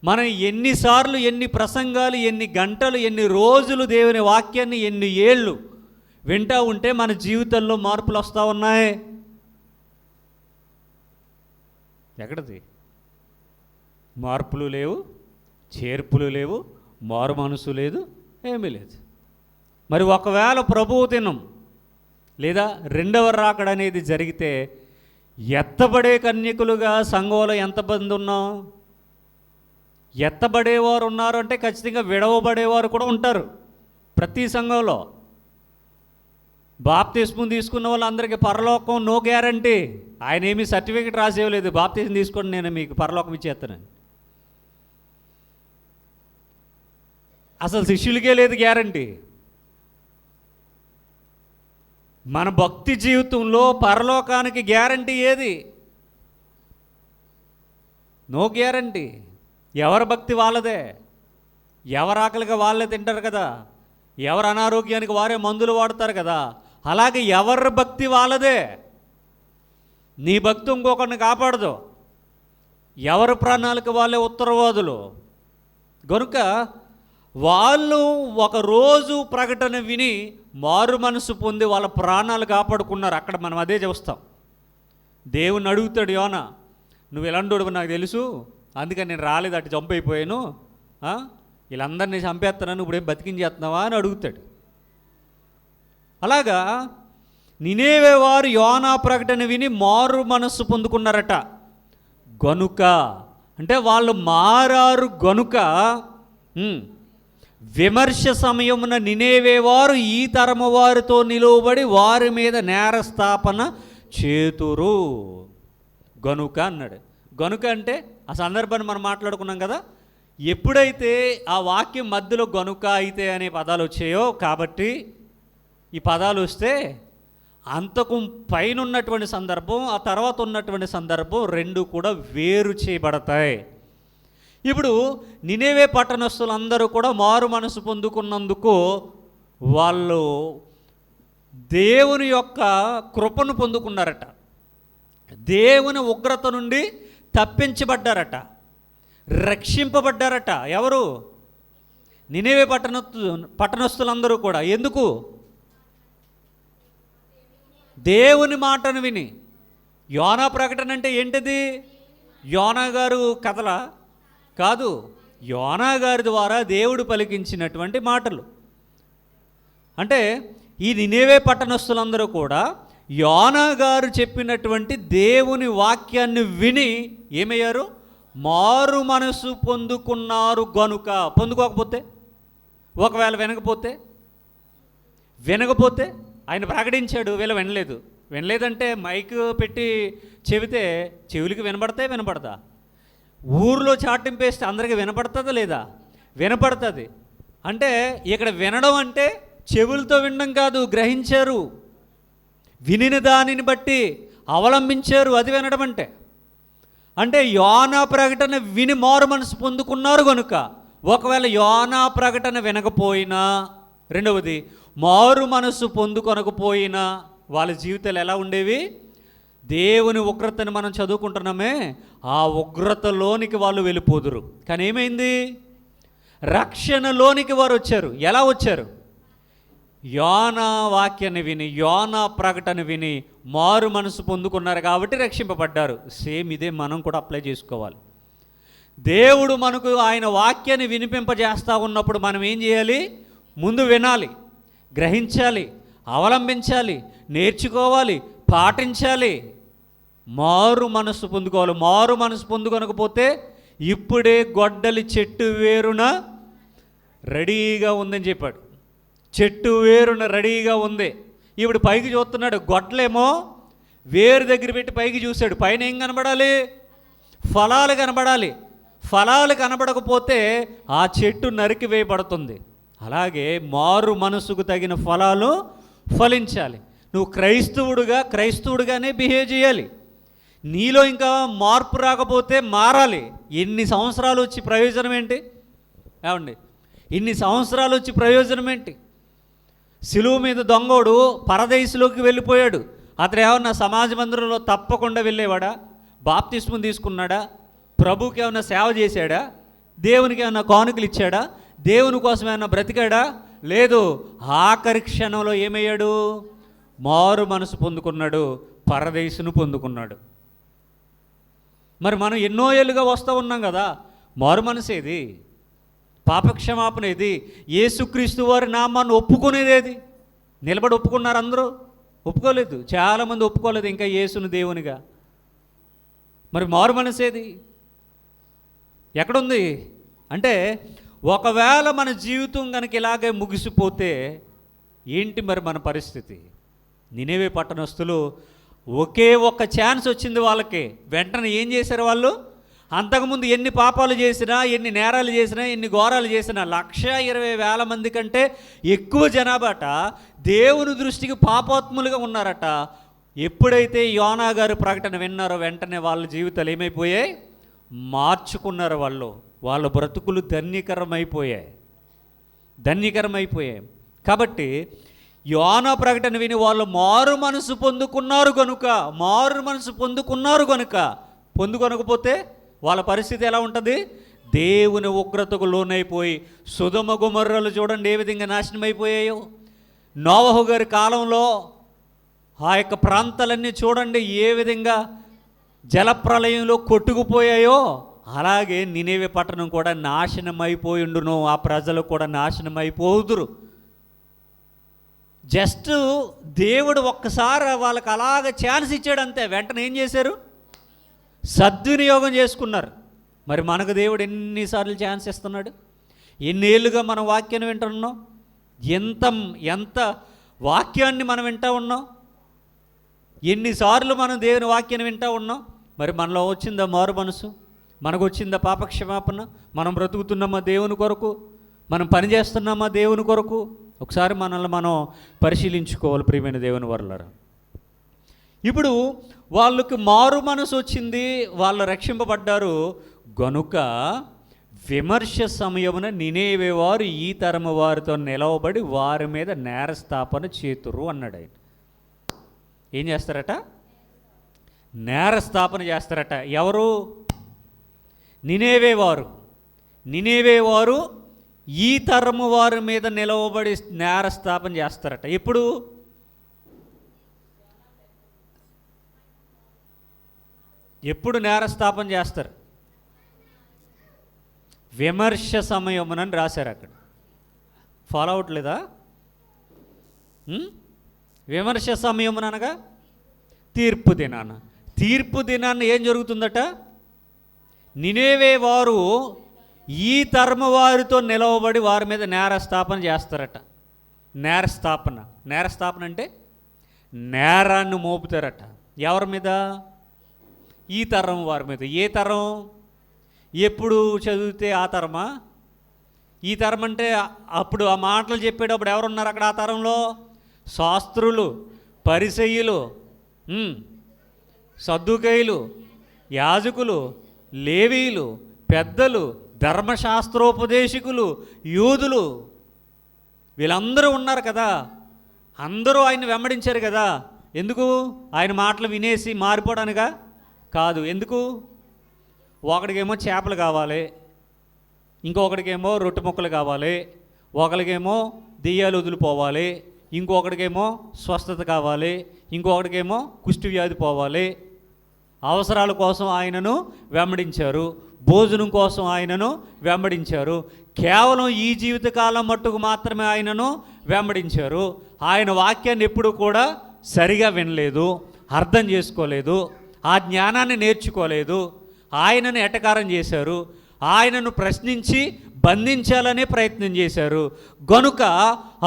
మనం ఎన్నిసార్లు, ఎన్ని ప్రసంగాలు, ఎన్ని గంటలు, ఎన్ని రోజులు దేవుని వాక్యాన్ని ఎన్ని ఏళ్ళు వింటూ ఉంటే మన జీవితంలో మార్పులు వస్తూ ఉన్నాయి? ఎక్కడిది? మార్పులు లేవు, చేర్పులు లేవు, మారు మనసు లేదు, ఏమీ లేదు. మరి ఒకవేళ ప్రభువు దినం లేదా రెండవ రాకడ అనేది జరిగితే ఎత్తబడే కన్యకులుగా సంఘంలో ఎంతమంది ఉన్నాం? ఎత్తబడేవారు ఉన్నారు అంటే ఖచ్చితంగా విడవబడేవారు కూడా ఉంటారు ప్రతి సంఘంలో. బాప్తిస్మం తీసుకున్న వాళ్ళందరికీ పరలోకం నో గ్యారంటీ. ఆయన ఏమీ సర్టిఫికెట్ రాసేయలేదు, బాప్తిస్మం తీసుకోండి నేను మీకు పరలోకం ఇచ్చేస్తానని. అసలు శిష్యులకే లేదు గ్యారంటీ. మన భక్తి జీవితంలో పరలోకానికి గ్యారంటీ ఏది? No guarantee. ఎవరి భక్తి వాళ్ళదే, ఎవరి ఆకలిగా వాళ్ళే తింటారు కదా, ఎవరు అనారోగ్యానికి వారే మందులు వాడతారు కదా. అలాగే ఎవరి భక్తి వాళ్ళదే. నీ భక్తి ఇంకొకరిని కాపాడదు. ఎవరి ప్రాణాలకు వాళ్ళే ఉత్తరవాదులు. కనుక వాళ్ళు ఒకరోజు ప్రకటన విని మారు మనసు పొంది వాళ్ళ ప్రాణాలు కాపాడుకున్నారు. అక్కడ మనం అదే చూస్తాం. దేవుని అడుగుతాడు యోనా, నువ్వు ఎలాంటోడు నాకు తెలుసు, అందుకని నేను రాలేదు, అటు చంపైపోయాను, వీళ్ళందరినీ చంపేస్తున్నాను, ఇప్పుడేం బతికించేస్తున్నావా అని అడుగుతాడు. అలాగా నినేవే వారు యోనా ప్రకటన విని మారు మనస్సు పొందుకున్నారట. గనుక అంటే వాళ్ళు మారారు గనుక విమర్శ సమయమున నినేవే వారు ఈ తరము వారితో నిలువబడి వారి మీద నేరస్థాపన చేతురు. గనుక అన్నాడు. గనుక అంటే ఆ సందర్భాన్ని మనం మాట్లాడుకున్నాం కదా. ఎప్పుడైతే ఆ వాక్యం మధ్యలో గనుక అయితే అనే పదాలు వచ్చాయో, కాబట్టి ఈ పదాలు వస్తే అంతకు పైన ఉన్నటువంటి సందర్భం, ఆ తర్వాత ఉన్నటువంటి సందర్భం రెండు కూడా వేరు చేయబడతాయి. ఇప్పుడు నినేవే పట్టణస్థులందరూ కూడా మారు మనసు పొందుకున్నందుకు వాళ్ళు దేవుని యొక్క కృపను పొందుకున్నారట. దేవుని ఉగ్రత నుండి తప్పించబడ్డారట, రక్షింపబడ్డారట. ఎవరు? నినేవే పట్టణస్థులందరూ కూడా ఎందుకు? దేవుని మాటను విని. యోనా ప్రకటన అంటే ఏంటిది? యోనా గారు కథల కాదు, యోనా గారి ద్వారా దేవుడు పలికించినటువంటి మాటలు. అంటే ఈ నినేవే పట్టణస్థులందరూ కూడా యోనా గారు చెప్పినటువంటి దేవుని వాక్యాన్ని విని ఏమయ్యారు? మారు మనసు పొందుకున్నారు గనుక. పొందుకోకపోతే, ఒకవేళ వినకపోతే ఆయన ప్రకటించాడు, వీళ్ళు వినలేదంటే మైక్ పెట్టి చెబితే చెవులకి వినపడతా? ఊర్లో చాటింపేస్తే అందరికీ వినపడుతుందా లేదా? వినపడుతుంది. అంటే ఇక్కడ వినడం అంటే చెవులతో వినడం కాదు, గ్రహించారు, వినిన దానిని బట్టి అవలంబించారు, అది వినడం అంటే యోనా ప్రకటన విని మారు మనసు పొందుకున్నారు కనుక. ఒకవేళ యోనా ప్రకటన వినకపోయినా, రెండవది మారు మనసు పొందుకొనకపోయినా వాళ్ళ జీవితాలు ఎలా ఉండేవి? దేవుని ఉగ్రతని మనం చదువుకుంటున్నామే, ఆ ఉగ్రతలోనికి వాళ్ళు వెళ్ళిపోదురు. కానీ ఏమైంది? రక్షణలోనికి వారు వచ్చారు. ఎలా వచ్చారు? యోనా వాక్యాన్ని విని, యోనా ప్రకటన విని మారు మనసు పొందుకున్నారు కాబట్టి రక్షింపబడ్డారు. సేమ్ ఇదే మనం కూడా అప్లై చేసుకోవాలి. దేవుడు మనకు ఆయన వాక్యాన్ని వినిపింపజేస్తూ ఉన్నప్పుడు మనం ఏం చేయాలి? ముందు వినాలి, గ్రహించాలి, అవలంబించాలి, నేర్చుకోవాలి, పాటించాలి, మారు మనసు పొందుకోవాలి. మారు మనసు పొందుకొనకపోతే ఇప్పుడే గొడ్డలి చెట్టు వేరున రెడీగా ఉందని చెప్పాడు. చెట్టు వేరున రెడీగా ఉంది. ఇప్పుడు పైకి చూస్తున్నాడు, గొడ్డలేమో వేరు దగ్గర పెట్టి పైకి చూశాడు. పైన ఏం కనబడాలి? ఫలాలు కనబడాలి. ఫలాలు కనబడకపోతే ఆ చెట్టు నరికి వేయబడుతుంది. అలాగే మారు మనసుకు తగిన ఫలాలు ఫలించాలి. నువ్వు క్రైస్తవుడుగానే బిహేవ్ చేయాలి. నీలో ఇంకా మార్పు రాకపోతే మారాలి. ఎన్ని సంవత్సరాలు వచ్చి ప్రయోజనం ఏంటి? ఏమండి, ఇన్ని సంవత్సరాలు వచ్చి ప్రయోజనం ఏంటి? సిలువ మీద దొంగోడు పరదేశంలోకి వెళ్ళిపోయాడు. అతడు ఏమన్నా సమాజ మందిరంలో తప్పకుండా వెళ్ళేవాడా? బాప్తిస్మం తీసుకున్నాడా? ప్రభుకి ఏమన్నా సేవ చేశాడా? దేవునికి ఏమన్నా కానుకలు ఇచ్చాడా? దేవుని కోసం ఏమన్నా బ్రతికాడా? లేదు. ఆఖరి క్షణంలో ఏమయ్యాడు? మారు మనసు పొందుకున్నాడు, పరదేశును పొందుకున్నాడు. మరి మనం ఎన్నో ఏళ్ళుగా వస్తూ ఉన్నాం కదా, మారు మనసేది, పాపక్షమాపణ ఏది, యేసుక్రీస్తు వారి నామాన్ని ఒప్పుకునేదేది? నిలబడి ఒప్పుకున్నారు అందరూ? ఒప్పుకోలేదు. చాలామంది ఒప్పుకోలేదు ఇంకా యేసును దేవునిగా. మరి మారు మనసేది ఎక్కడుంది? అంటే ఒకవేళ మన జీవితం కనుక ఇలాగే ముగిసిపోతే ఏంటి మరి మన పరిస్థితి? నినేవే పట్టణస్థులు ఒకే ఒక్క ఛాన్స్ వచ్చింది వాళ్ళకి. వెంటనే ఏం చేశారు వాళ్ళు? అంతకుముందు ఎన్ని పాపాలు చేసినా, ఎన్ని నేరాలు చేసినా, ఎన్ని ఘోరాలు చేసినా 120,000 మంది కంటే ఎక్కువ జనాభాట దేవుని దృష్టికి పాపాత్ములుగా ఉన్నారట. ఎప్పుడైతే యోనా గారు ప్రకటన విన్నారో వెంటనే వాళ్ళ జీవితాలు ఏమైపోయాయి? మార్చుకున్నారు. వాళ్ళ బ్రతుకులు ధన్యకరమైపోయాయి. కాబట్టి యోనా ప్రకటన విని వాళ్ళు మారు మనసు పొందుకున్నారు కనుక. పొందుకొనకపోతే వాళ్ళ పరిస్థితి ఎలా ఉంటుంది? దేవుని ఉగ్రతకు లోనైపోయి సొదొమ గొమొర్రాలు చూడండి ఏ విధంగా నాశనం అయిపోయాయో. నోవహు గారి కాలంలో ఆ యొక్క ప్రాంతాలన్నీ చూడండి ఏ విధంగా జలప్రలయంలో కొట్టుకుపోయాయో. అలాగే నినేవే పట్టణం కూడా నాశనం అయిపోయిండును, ఆ ప్రజలు కూడా నాశనం అయిపోదురు. జస్ట్ దేవుడు ఒక్కసారి వాళ్ళకి అలాగ ఛాన్స్ ఇచ్చాడు అంతే. వెంటనే ఏం చేశారు? సద్వినియోగం చేసుకున్నారు. మరి మనకు దేవుడు ఎన్నిసార్లు ఛాన్స్ ఇస్తున్నాడు? ఎన్నేళ్ళుగా మనం వాక్యాన్ని వింటున్నాం? ఎంత వాక్యాన్ని మనం వింటూ ఉన్నాం? ఎన్నిసార్లు మనం దేవుని వాక్యాన్ని వింటూ ఉన్నాం? మరి మనలో వచ్చిందా మారు మనసు? మనకు వచ్చిందా పాపక్షమాపణ? మనం బ్రతుకుతున్నామా దేవుని కొరకు? మనం పని చేస్తున్నామా దేవుని కొరకు? ఒకసారి మనల్ని మనం పరిశీలించుకోవాలి ప్రియమైన దేవుని వర్లారా. ఇప్పుడు వాళ్ళకి మారు మనసు వచ్చింది, వాళ్ళు రక్షింపబడ్డారు గనుక విమర్శ సమయమున నినేవే వారు ఈ తరము వారితో నిలవబడి వారి మీద నేరస్థాపన చేతురు అన్నాడు ఆయన. ఏం చేస్తారట? నేరస్థాపన చేస్తారట. ఎవరు? నినేవే వారు ఈ తరము వారి మీద నిలవబడి నేరస్థాపన చేస్తారట. ఎప్పుడు? ఎప్పుడు నేరస్థాపన చేస్తారు? విమర్శ సమయమునని రాశారు అక్కడ. ఫాలో అవట్లేదా? విమర్శ సమయముననగా తీర్పు దినాన. తీర్పు దినాన్ని ఏం జరుగుతుందట? నినేవే వారు ఈ తరము వారితో నిలవబడి వారి మీద నేరస్థాపన చేస్తారట. నేరస్థాపన అంటే నేరాన్ని మోపుతారట. ఎవరి మీద? ఈ తరం వారి మీద. ఏ తరం? ఎప్పుడు చదివితే ఆ తరమా? ఈ తరం అంటే అప్పుడు ఆ మాటలు చెప్పేటప్పుడు ఎవరున్నారు అక్కడ ఆ తరంలో? శాస్త్రులు, పరిసయ్యులు, సద్దుకైలు, యాజకులు, లేవీలు, పెద్దలు, ధర్మశాస్త్రోపదేశకులు, యూదులు, వీళ్ళందరూ ఉన్నారు కదా. అందరూ ఆయన వెంబడించారు కదా. ఎందుకు? ఆయన మాటలు వినేసి మారిపోవడానికా? కాదు. ఎందుకు? ఒకడికేమో చేపలు కావాలి, ఇంకొకడికేమో రొట్టె ముక్కలు కావాలి, ఒకరికేమో దెయ్యాలు వదిలిపోవాలి, ఇంకొకడికేమో స్వస్థత కావాలి, ఇంకొకడికేమో కుష్టి వ్యాధి పోవాలి. అవసరాల కోసం ఆయనను వెంబడించారు, భోజనం కోసం ఆయనను వెంబడించారు. కేవలం ఈ జీవితకాలం మట్టుకు మాత్రమే ఆయనను వెంబడించారు. ఆయన వాక్యాన్ని ఎప్పుడు కూడా సరిగా వినలేదు, అర్థం చేసుకోలేదు, ఆ జ్ఞానాన్ని నేర్చుకోలేదు. ఆయనను ఎటకారం చేశారు, ఆయనను ప్రశ్నించి బంధించాలనే ప్రయత్నం చేశారు. గనుక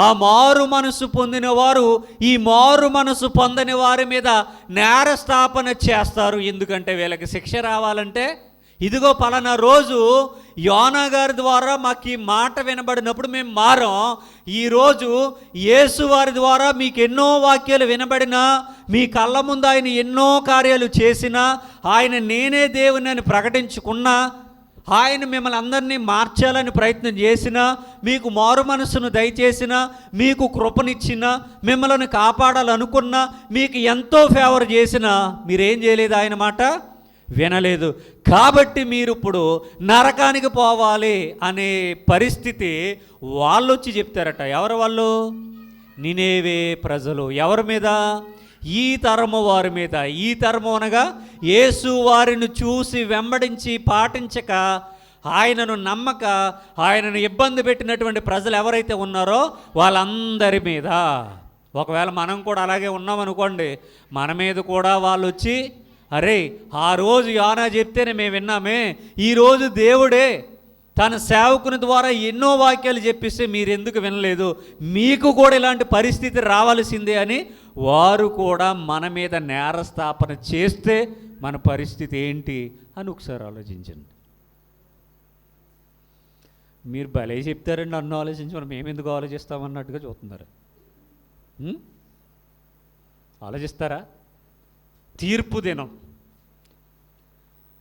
ఆ మారు మనసు పొందిన వారు ఈ మారు మనసు పొందని వారి మీద నేరస్థాపన చేస్తారు. ఎందుకంటే వీళ్ళకి శిక్ష రావాలంటే, ఇదిగో పలానా రోజు యోనా గారి ద్వారా మాకు ఈ మాట వినబడినప్పుడు మేము మారం. ఈరోజు యేసు వారి ద్వారా మీకు ఎన్నో వాక్యాలు వినబడినా, మీ కళ్ళ ముందు ఆయన ఎన్నో కార్యాలు చేసినా, ఆయన నేనే దేవుని అని ప్రకటించుకున్నా, ఆయన మిమ్మల్ని అందరినీ మార్చాలని ప్రయత్నం చేసినా, మీకు మారు మనసును దయచేసినా, మీకు కృపనిచ్చినా, మిమ్మల్ని కాపాడాలనుకున్నా, మీకు ఎంతో ఫేవర్ చేసినా మీరేం చేయలేదు, ఆయన మాట వినలేదు. కాబట్టి మీరు ఇప్పుడు నరకానికి పోవాలి అనే పరిస్థితి వాళ్ళు వచ్చి చెప్తారట. ఎవరు వాళ్ళు? నినేవే ప్రజలు. ఎవరి మీద? ఈ తరము వారి మీద. ఈ తరము అనగా యేసు వారిని చూసి వెంబడించి పాటించక, ఆయనను నమ్మక, ఆయనను ఇబ్బంది పెట్టినటువంటి ప్రజలు ఎవరైతే ఉన్నారో వాళ్ళందరి మీద. ఒకవేళ మనం కూడా అలాగే ఉన్నామనుకోండి, మన మీద కూడా వాళ్ళు వచ్చి, అరే ఆ రోజు యోనా చెప్తేనే మేము విన్నామే, ఈరోజు దేవుడే తన సేవకుని ద్వారా ఎన్నో వాక్యాలు చెప్పిస్తే మీరెందుకు వినలేదు, మీకు కూడా ఇలాంటి పరిస్థితి రావాల్సిందే అని వారు కూడా మన మీద నేరస్థాపన చేస్తే మన పరిస్థితి ఏంటి అని ఒకసారి ఆలోచించండి. మీరు భలే చెప్తారండి, నన్ను ఆలోచించమని మేము ఎందుకు ఆలోచిస్తామన్నట్టుగా చూస్తున్నారు. ఆలోచిస్తారా? తీర్పు దినం,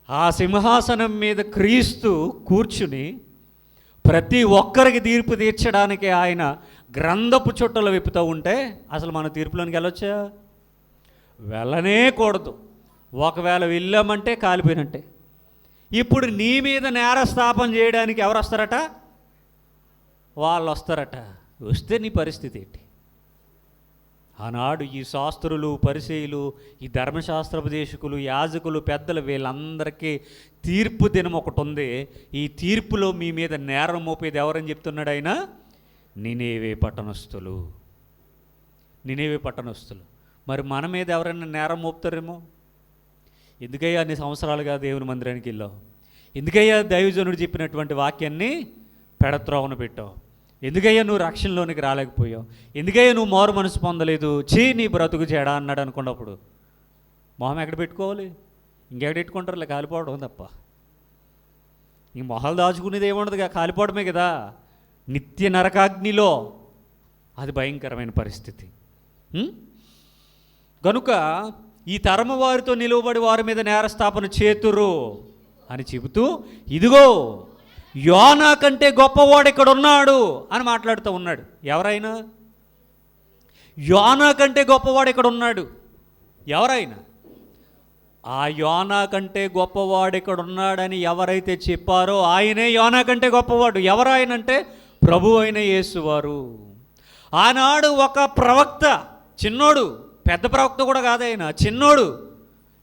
ఆ సింహాసనం మీద క్రీస్తు కూర్చుని ప్రతి ఒక్కరికి తీర్పు తీర్చడానికి ఆయన గ్రంథపు చుట్టలు విప్పుతూ ఉంటే అసలు మన తీర్పులోనికి వెళ్ళొచ్చా? వెళ్ళనే కూడదు. ఒకవేళ వెళ్ళామంటే కాలిపోయినట్టే. ఇప్పుడు నీ మీద నేరస్థాపన చేయడానికి ఎవరు వస్తారట? వాళ్ళు వస్తారట. వస్తే నీ పరిస్థితి ఏంటి? ఆనాడు ఈ శాస్త్రులు, పరిసయ్యులు, ఈ ధర్మశాస్త్రోపదేశకులు, యాజకులు, పెద్దలు, వీళ్ళందరికీ తీర్పు దినం ఒకటి ఉంది. ఈ తీర్పులో మీ మీద నేరం మోపేది ఎవరని చెప్తున్నాడు ఆయన? నినేవే పట్టణస్థులు. నినేవే పట్టణస్థులు. మరి మన మీద ఎవరైనా నేరం మోపుతారేమో? ఎందుకయ్యా అన్ని సంవత్సరాలుగా దేవుని మందిరానికి వెళ్ళావు? ఎందుకయ్యా దైవజనుడు చెప్పినటువంటి వాక్యాన్ని పెడత్రోవన పెట్టావు? ఎందుకయ్యా నువ్వు రక్షణలోనికి రాలేకపోయావు? ఎందుకయ్యా నువ్వు మారు మనసు పొందలేదు? నీ బ్రతుకు చెడా అన్నాడు అనుకున్నప్పుడు మొహం ఎక్కడ పెట్టుకోవాలి? ఇంకెక్కడ పెట్టుకుంటారులే, కాలిపోవడం తప్ప. ఇంక మొహాలు దాచుకునేది ఏముండదుగా, కాలిపోవడమే కదా. నిత్య నరకాగ్నిలో అది భయంకరమైన పరిస్థితి. కనుక ఈ తరము వారితో నిలువబడి వారి మీద నేరస్థాపన చేతురు అని చెబుతూ, ఇదిగో యోనా కంటే గొప్పవాడు ఇక్కడ ఉన్నాడు అని మాట్లాడుతూ ఉన్నాడు. ఎవరైనా? యోనా కంటే గొప్పవాడు ఇక్కడ ఉన్నాడు. ఎవరైనా? ఆ యోనా కంటే గొప్పవాడు ఇక్కడ ఉన్నాడని ఎవరైతే చెప్పారో ఆయనే యోనా కంటే గొప్పవాడు. ఎవరాయనంటే ప్రభు అయిన యేసువారు. ఆనాడు ఒక ప్రవక్త, చిన్నోడు, పెద్ద ప్రవక్త కూడా కాదైన, చిన్నోడు,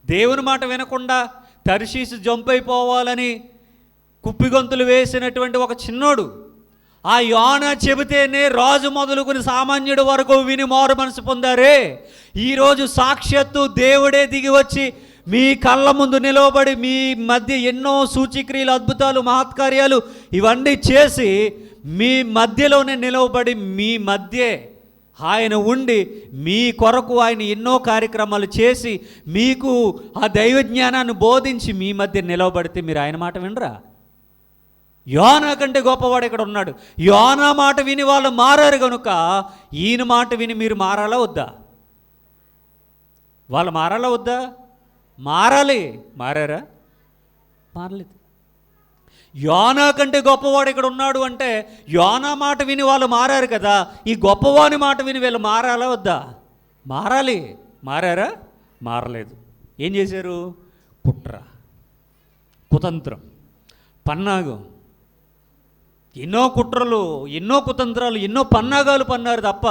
దేవుని మాట వినకుండా తర్షీసు జంప్ అయిపోవాలని కుప్పిగొంతులు వేసినటువంటి ఒక చిన్నోడు, ఆ యోనా చెబితేనే రాజు మొదలుకొని సామాన్యుడు వరకు విని మారు మనసు పొందారే. ఈరోజు సాక్షాత్తు దేవుడే దిగి వచ్చి మీ కళ్ళ ముందు నిలవబడి మీ మధ్య ఎన్నో సూచిక్రియలు, అద్భుతాలు, మహత్కార్యాలు ఇవన్నీ చేసి మీ మధ్యలోనే నిలవబడి మీ మధ్యే ఆయన ఉండి మీ కొరకు ఆయన ఎన్నో కార్యక్రమాలు చేసి మీకు ఆ దైవ జ్ఞానాన్ని బోధించి మీ మధ్య నిలవబడితే మీరు ఆయన మాట వినరా? యోనా కంటే గొప్పవాడు ఇక్కడ ఉన్నాడు. యోనా మాట విని వాళ్ళు మారారు కనుక ఈయన మాట విని మీరు మారాలా వద్దా? వాళ్ళు మారాలా వద్దా? మారాలి. మారారా? మారలేదు. యోనా కంటే గొప్పవాడు ఇక్కడ ఉన్నాడు అంటే యోనా మాట విని వాళ్ళు మారారు కదా, ఈ గొప్పవాని మాట విని వీళ్ళు మారాలా వద్దా? మారాలి. మారారా? మారలేదు. ఏం చేశారు? కుట్ర, కుతంత్రం, పన్నాగం, ఎన్నో కుట్రలు, ఎన్నో కుతంత్రాలు, ఎన్నో పన్నాగాలు పన్నారు తప్ప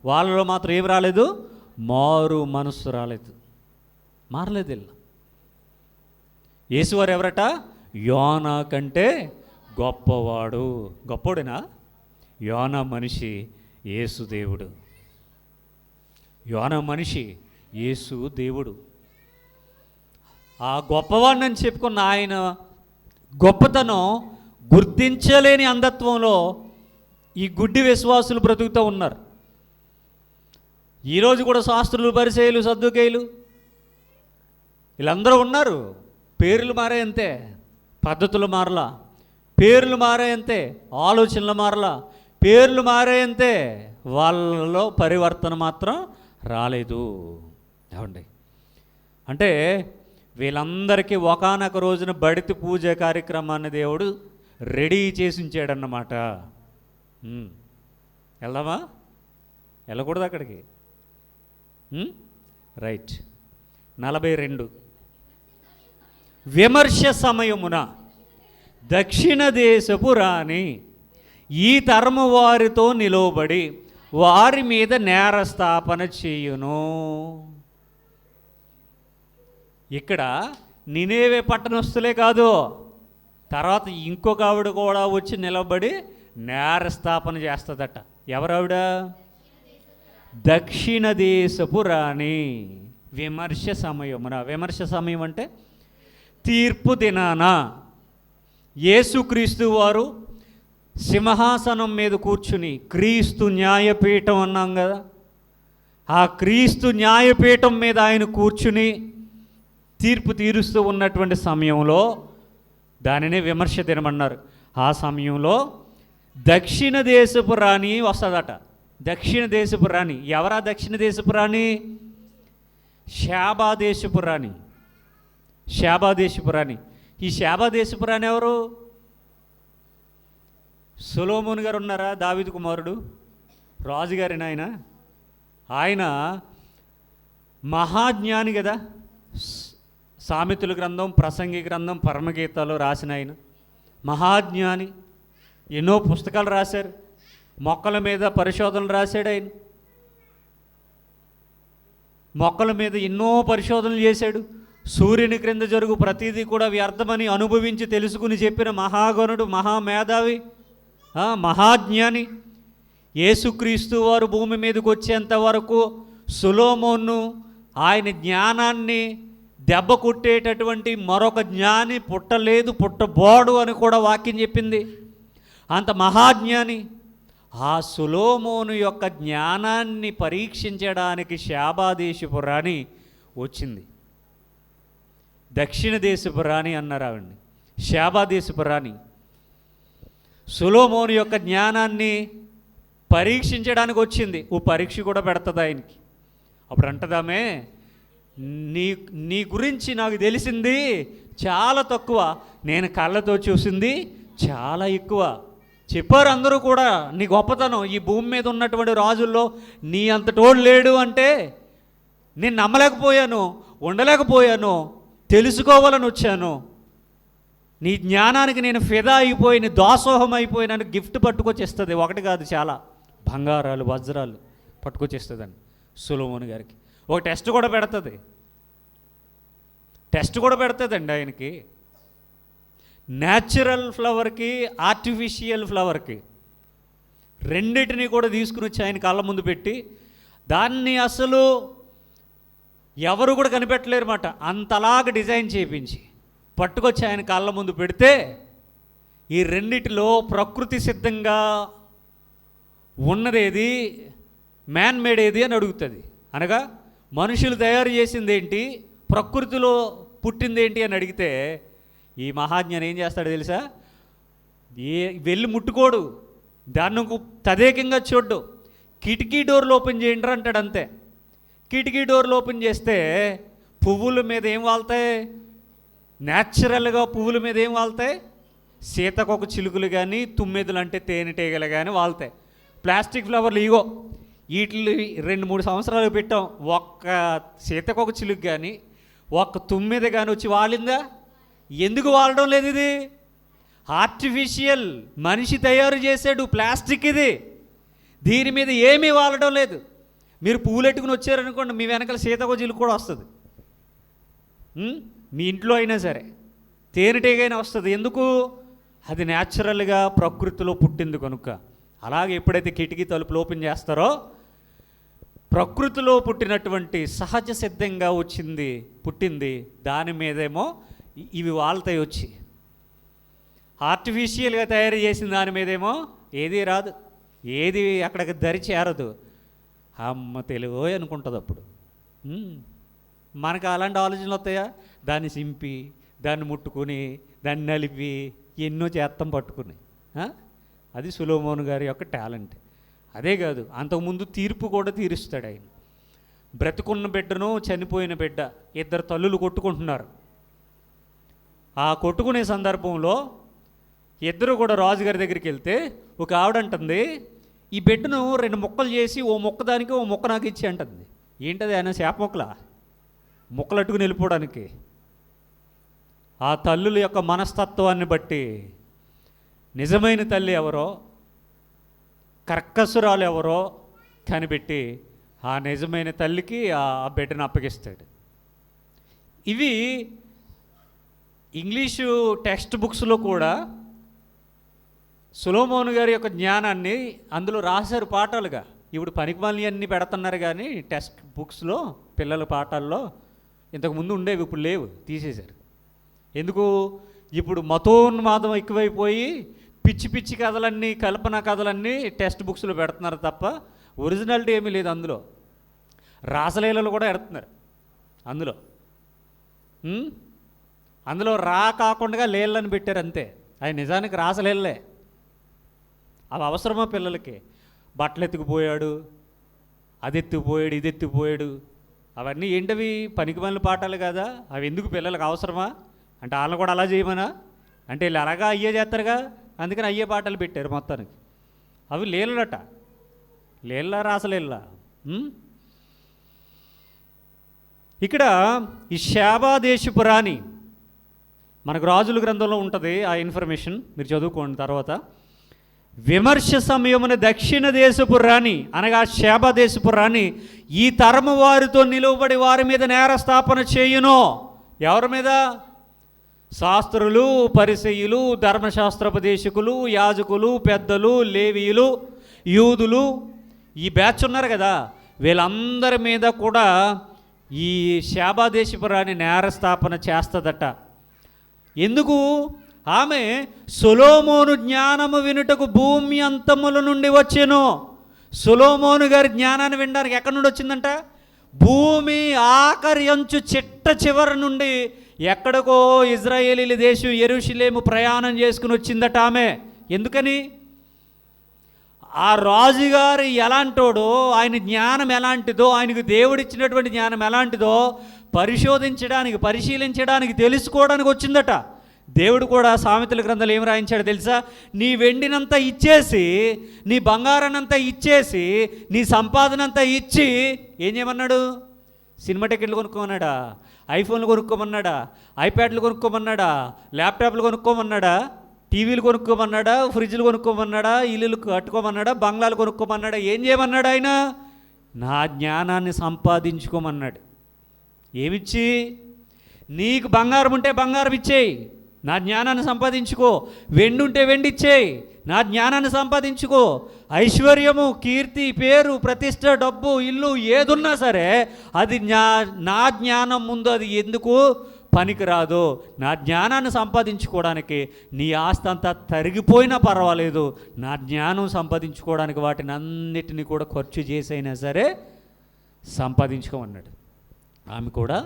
వాళ్ళలో మాత్రం ఏమి రాలేదు? మారు మనస్సు రాలేదు. మారలేదు. ఇలా యేసువారు ఎవరట? యోనా కంటే గొప్పవాడు. గొప్పోడేనా? యోనా మనిషి, యేసు దేవుడు. యోనా మనిషి, యేసు దేవుడు. ఆ గొప్పవాడిని చెప్పుకున్న ఆయన గొప్పతనం గుర్తించలేని అంధత్వంలో ఈ గుడ్డి విశ్వాసులు బ్రతుకుతూ ఉన్నారు. ఈరోజు కూడా శాస్త్రులు, పరిసయ్యులు, సద్దుకయ్యులు వీళ్ళందరూ ఉన్నారు. పేర్లు మారాయంతే, పద్ధతులు మారలా. పేర్లు మారాయంతే, ఆలోచనలు మారలా. పేర్లు మారాయంతే, వాళ్ళలో పరివర్తన మాత్రం రాలేదు. ఏమండి? అంటే వీళ్ళందరికీ ఒకానొక రోజున బడితి పూజ కార్యక్రమాన్ని దేవుడు రెడీ చేసి ఉంచాడన్నమాట. వెళ్దామా? వెళ్ళకూడదు అక్కడికి. రైట్. 42 విమర్శ సమయమున దక్షిణ దేశపు రాణి ఈ తరము వారితో నిలవబడి వారి మీద నేరస్థాపన చేయును. ఇక్కడ నినేవే పట్టణస్తులే కాదు, తర్వాత ఇంకొక ఆవిడ కూడా వచ్చి నిలబడి నేరస్థాపన చేస్తుందట. ఎవరావిడ? దక్షిణ దేశపు రాణి. విమర్శ సమయమున. విమర్శ సమయం అంటే తీర్పు దినాన యేసుక్రీస్తు వారు సింహాసనం మీద కూర్చుని, క్రీస్తు న్యాయపీఠం అన్నాం కదా, ఆ క్రీస్తు న్యాయపీఠం మీద ఆయన కూర్చుని తీర్పు తీరుస్తూ ఉన్నటువంటి సమయంలో దానినే విమర్శ దినమన్నారు. ఆ సమయంలో దక్షిణ దేశపు రాణి వస్తుందట. దక్షిణ దేశపు రాణి ఎవరా? దక్షిణ దేశపు రాణి శాబా దేశపు రాణి. శాబా దేశపు రాణి. ఈ శాబా దేశపు రాణి ఎవరు? సొలొమోను గారు ఉన్నారా? దావీదు కుమారుడు, రాజుగారి నాయన. ఆయన మహాజ్ఞాని కదా. సామెతల గ్రంథం, ప్రసంగి గ్రంథం, పరమగీతాలు రాసిన ఆయన మహాజ్ఞాని. ఎన్నో పుస్తకాలు రాశారు. మొక్కల మీద పరిశోధనలు రాశాడు ఆయన. మొక్కల మీద ఎన్నో పరిశోధనలు చేశాడు. సూర్యుని క్రింద జరుగు ప్రతిదీ కూడా వ్యర్థమని అనుభవించి తెలుసుకుని చెప్పిన మహాగణుడు, మహామేధావి, మహాజ్ఞాని. యేసుక్రీస్తు వారు భూమి మీదకి వచ్చేంత వరకు సొలొమోను ఆయన జ్ఞానాన్ని దెబ్బ కొట్టేటటువంటి మరొక జ్ఞాని పుట్టలేదు, పుట్టబోడు అని కూడా వాక్యం చెప్పింది. అంత మహాజ్ఞాని. ఆ సొలొమోను యొక్క జ్ఞానాన్ని పరీక్షించడానికి శాబా దేశపు రాణి వచ్చింది. దక్షిణ దేశపు రాణి అన్నారు ఆవిడ్ని. శాబా దేశపు రాణి సొలొమోను యొక్క జ్ఞానాన్ని పరీక్షించడానికి వచ్చింది. ఓ పరీక్ష కూడా పెడుతుంది ఆయనకి. అప్పుడు అంటదామే, నీ గురించి నాకు తెలిసింది చాలా తక్కువ, నేను కళ్ళతో చూసింది చాలా ఎక్కువ. చెప్పారు అందరూ కూడా నీ గొప్పతనం. ఈ భూమి మీద ఉన్నటువంటి రాజుల్లో నీ అంతటోడు లేడు అంటే నేను నమ్మలేకపోయాను, ఉండలేకపోయాను, తెలుసుకోవాలని వచ్చాను. నీ జ్ఞానానికి నేను ఫిదా అయిపోయి నీ దాసోహం అయిపోయినాను గిఫ్ట్ పట్టుకొచ్చేస్తుంది. ఒకటి కాదు, చాలా బంగారాలు వజ్రాలు పట్టుకొచ్చేస్తుందండి సొలొమోను గారికి. ఒక టెస్ట్ కూడా పెడుతుందండి ఆయనకి. న్యాచురల్ ఫ్లవర్కి ఆర్టిఫిషియల్ ఫ్లవర్కి రెండింటినీ కూడా తీసుకుని వచ్చి ఆయన కళ్ళ ముందు పెట్టి దాన్ని అసలు ఎవరు కూడా కనిపెట్టలేరు మాట, అంతలాగా డిజైన్ చేయించి పట్టుకొచ్చి ఆయన కళ్ళ ముందు పెడితే ఈ రెండిటిలో ప్రకృతి సిద్ధంగా ఉన్నదేది, మ్యాన్ మేడ్ ఏది అని అడుగుతుంది. అనగా మనుషులు తయారు చేసింది ఏంటి, ప్రకృతిలో పుట్టింది ఏంటి అని అడిగితే ఈ మహాజ్ఞాని ఏం చేస్తాడో తెలుసా? వెళ్ళి ముట్టుకోడు, దాన్ని తదేకంగా చూడ్డు. కిటికీ డోర్లు ఓపెన్ చేయండి అంటాడు అంతే. కిటికీ డోర్లు ఓపెన్ చేస్తే పువ్వుల మీద ఏం వాళ్తాయి? న్యాచురల్గా పువ్వుల మీద ఏం వాళ్తాయి? సీతకొక చిలుకలు కానీ తుమ్మెదలు అంటే తేనెటీగలు కానీ వాళ్తాయి. ప్లాస్టిక్ ఫ్లవర్లు ఇగో వీటిని 2-3 సంవత్సరాలు పెట్టాం, ఒక్క సీతకొక చిలుక కానీ ఒక్క తుమ్మెద కానీ వచ్చి వాలిందా? ఎందుకు వాడడం లేదు? ఇది ఆర్టిఫిషియల్, మనిషి తయారు చేసాడు ప్లాస్టిక్. ఇది దీని మీద ఏమీ వాడడం లేదు. మీరు పూలెట్టుకుని వచ్చారనుకోండి, మీ వెనకాల సీతకొక చిలుక కూడా వస్తుంది. మీ ఇంట్లో అయినా సరే తేనెటీగైనా వస్తుంది. ఎందుకు? అది న్యాచురల్గా ప్రకృతిలో పుట్టింది కనుక. అలాగే ఎప్పుడైతే కిటికీ తలుపులు ఓపెన్ చేస్తారో ప్రకృతిలో పుట్టినటువంటి సహజ సిద్ధంగా పుట్టింది దాని మీదేమో ఇవి వాళ్తాయి వచ్చి. ఆర్టిఫిషియల్గా తయారు చేసిన దాని మీదేమో ఏది రాదు, ఏది అక్కడికి దరి చేరదు. అమ్మ తెలుగో అనుకుంటుంది అప్పుడు. మనకు అలాంటి ఆలోచనలు వస్తాయా? దాన్ని సింపి, దాన్ని ముట్టుకుని, దాన్ని నలిపి ఎన్నో చేత్తం పట్టుకుని. అది సొలొమోను గారి యొక్క టాలెంట్. అదే కాదు, అంతకుముందు తీర్పు కూడా తీరుస్తాడు ఆయన. బ్రతుకున్న బిడ్డను చనిపోయిన బిడ్డ ఇద్దరు తల్లులు కొట్టుకుంటున్నారు. ఆ కొట్టుకునే సందర్భంలో ఇద్దరు కూడా రాజుగారి దగ్గరికి వెళ్తే ఒక ఆవిడంటుంది, ఈ బిడ్డను 2 ముక్కలు చేసి ఓ ముక్క దానికి ఓ ముక్క నాకు ఇచ్చి అంటుంది. ఏంటది? ఆయన చేప ముక్కలా ముక్కలు అట్టుకుని వెళ్ళిపోవడానికి. ఆ తల్లుల యొక్క మనస్తత్వాన్ని బట్టి నిజమైన తల్లి ఎవరో, కర్కసురాలు ఎవరో కనిపెట్టి ఆ నిజమైన తల్లికి ఆ బిడ్డను అప్పగిస్తాడు. ఇవి ఇంగ్లీషు టెక్స్ట్ బుక్స్లో కూడా సొలొమోను గారి యొక్క జ్ఞానాన్ని అందులో రాశారు పాఠాలుగా. ఇప్పుడు పనికిమాలినవి అన్నీ పెడుతున్నారు కానీ టెక్స్ట్ బుక్స్లో పిల్లల పాఠాల్లో ఇంతకుముందు ఉండేవి, ఇప్పుడు లేవు, తీసేశారు. ఎందుకు? ఇప్పుడు మతోన్మాదం ఎక్కువైపోయి పిచ్చి పిచ్చి కథలన్నీ, కల్పన కథలన్నీ టెక్స్ట్ బుక్స్లో పెడుతున్నారు తప్ప ఒరిజినాలిటీ ఏమీ లేదు అందులో. రాసలీలలు కూడా పెడుతున్నారు అందులో రా కాకుండా లేళ్ళని పెట్టారు అంతే. అవి నిజానికి రాసలీలలే. అవి అవసరమా పిల్లలకి? బట్టలు ఎత్తుకుపోయాడు, అది ఎత్తుకుపోయాడు, ఇది ఎత్తుకుపోయాడు, అవన్నీ ఏంటవి? పనికిమాలిన పాఠాలు కదా. అవి ఎందుకు పిల్లలకు అవసరమా? అంటే వాళ్ళని కూడా అలా చేయమనా? అంటే వీళ్ళు అలాగా అయ్యే చేస్తారుగా, అందుకని అయ్యే పాటలు పెట్టారు మొత్తానికి. అవి లేళ్ళట, లేళ్ళ రాసలేళ్ళ. ఇక్కడ ఈ షాబా దేశపు రాణి మనకు రాజుల గ్రంథంలో ఉంటుంది. ఆ ఇన్ఫర్మేషన్ మీరు చదువుకోండి తర్వాత. విమర్శ సమయమున దక్షిణ దేశపు రాణి అనగా షాబా దేశపు రాణి ఈ తరము వారితో నిలువబడి వారి మీద నేరస్థాపన చేయును. ఎవరి మీద? శాస్త్రులు, పరిసయ్యులు, ధర్మశాస్త్రోపదేశకులు, యాజకులు, పెద్దలు, లేవీయులు, యూదులు, ఈ బ్యాచ్ ఉన్నారు కదా, వీళ్ళందరి మీద కూడా ఈ షాబా దేశపు రాణి నేరస్థాపన చేస్తుందట. ఎందుకు? ఆమె సొలొమోను జ్ఞానము వినుటకు భూమి అంతముల నుండి వచ్చెను. సొలొమోను గారి జ్ఞానాన్ని వినడానికి ఎక్కడి నుండి వచ్చిందంట? భూమి ఆఖరి అంచు చిట్ట చివరి నుండి ఎక్కడికో ఇజ్రాయేలీల దేశం యెరూషలేము ప్రయాణం చేసుకుని వచ్చిందట ఆమె. ఎందుకని? ఆ రాజుగారు ఎలాంటోడో, ఆయన జ్ఞానం ఎలాంటిదో, ఆయనకు దేవుడిచ్చినటువంటి జ్ఞానం ఎలాంటిదో పరిశీలించడానికి తెలుసుకోవడానికి వచ్చిందట. దేవుడు కూడా సామెతల గ్రంథాలు ఏం రాయించాడు తెలుసా? నీ వెండినంతా ఇచ్చేసి, నీ బంగారానంతా ఇచ్చేసి, నీ సంపాదనంతా ఇచ్చి ఏం చేయమన్నాడు? సినిమా టికెట్లు కొనుక్కోమన్నాడా? ఐఫోన్లు కొనుక్కోమన్నాడా? ఐప్యాడ్లు కొనుక్కోమన్నాడా? ల్యాప్టాప్లు కొనుక్కోమన్నాడా? టీవీలు కొనుక్కోమన్నాడా? ఫ్రిడ్జ్లు కొనుక్కోమన్నాడా? ఇల్లులు కట్టుకోమన్నాడా? బంగ్లాలు కొనుక్కోమన్నాడా? ఏం చేయమన్నాడు ఆయన? నా జ్ఞానాన్ని సంపాదించుకోమన్నాడు. ఏమిచ్చి? నీకు బంగారం ఉంటే బంగారం ఇచ్చేయి, నా జ్ఞానాన్ని సంపాదించుకో. వెండి ఉంటే వెండి ఇచ్చేయి, నా జ్ఞానాన్ని సంపాదించుకో. ఐశ్వర్యము, కీర్తి, పేరు, ప్రతిష్ట, డబ్బు, ఇల్లు ఏదున్నా సరే అది నా జ్ఞానం ముందు అది ఎందుకు పనికిరాదు. నా జ్ఞానాన్ని సంపాదించుకోవడానికి నీ ఆస్తి అంతా తరిగిపోయినా పర్వాలేదు, నా జ్ఞానం సంపాదించుకోవడానికి వాటిని అన్నిటినీ కూడా ఖర్చు చేసైనా సరే సంపాదించుకోమన్నాడు. ఆమె కూడా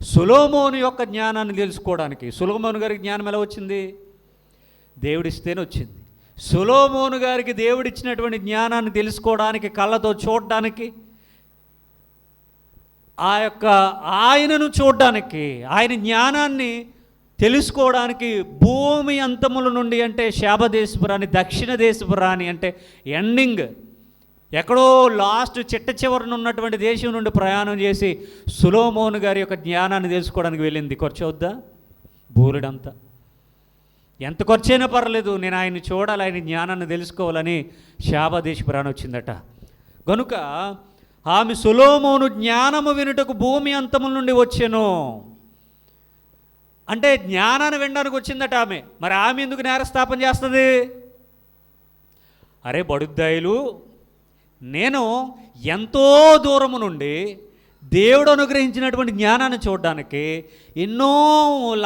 సొలొమోను యొక్క జ్ఞానాన్ని తెలుసుకోవడానికి. సొలొమోను గారికి జ్ఞానం ఎలా వచ్చింది? దేవుడిస్తేనే వచ్చింది. సొలొమోను గారికి దేవుడిచ్చినటువంటి జ్ఞానాన్ని తెలుసుకోవడానికి, కళ్ళతో చూడడానికి, ఆయనను చూడడానికి, ఆయన జ్ఞానాన్ని తెలుసుకోవడానికి భూమి అంతముల నుండి, అంటే శాపదేశపు రాణి, దక్షిణ దేశపు రాణి, అంటే ఎండింగ్ ఎక్కడో లాస్ట్ చిట్ట చివరన ఉన్నటువంటి దేశం నుండి ప్రయాణం చేసి సొలొమోను గారి యొక్క జ్ఞానాన్ని తెలుసుకోవడానికి వెళ్ళింది. ఖర్చు అవుద్దా? బోలెడంతా. ఎంత ఖర్చైనా పర్లేదు, నేను ఆయన్ని చూడాలి, ఆయన జ్ఞానాన్ని తెలుసుకోవాలని శాపదేశపు రాణి వచ్చిందట. కనుక ఆమె సొలొమోను జ్ఞానము వినుటకు భూమి అంతముల నుండి వచ్చెను. అంటే జ్ఞానాన్ని వినడానికి వచ్చిందట ఆమె. మరి ఆమె ఎందుకు నేరస్థాపన చేస్తుంది? అరే బడుద్దాయిలు, నేను ఎంతో దూరము నుండి దేవుడు అనుగ్రహించినటువంటి జ్ఞానాన్ని చూడడానికి ఎన్నో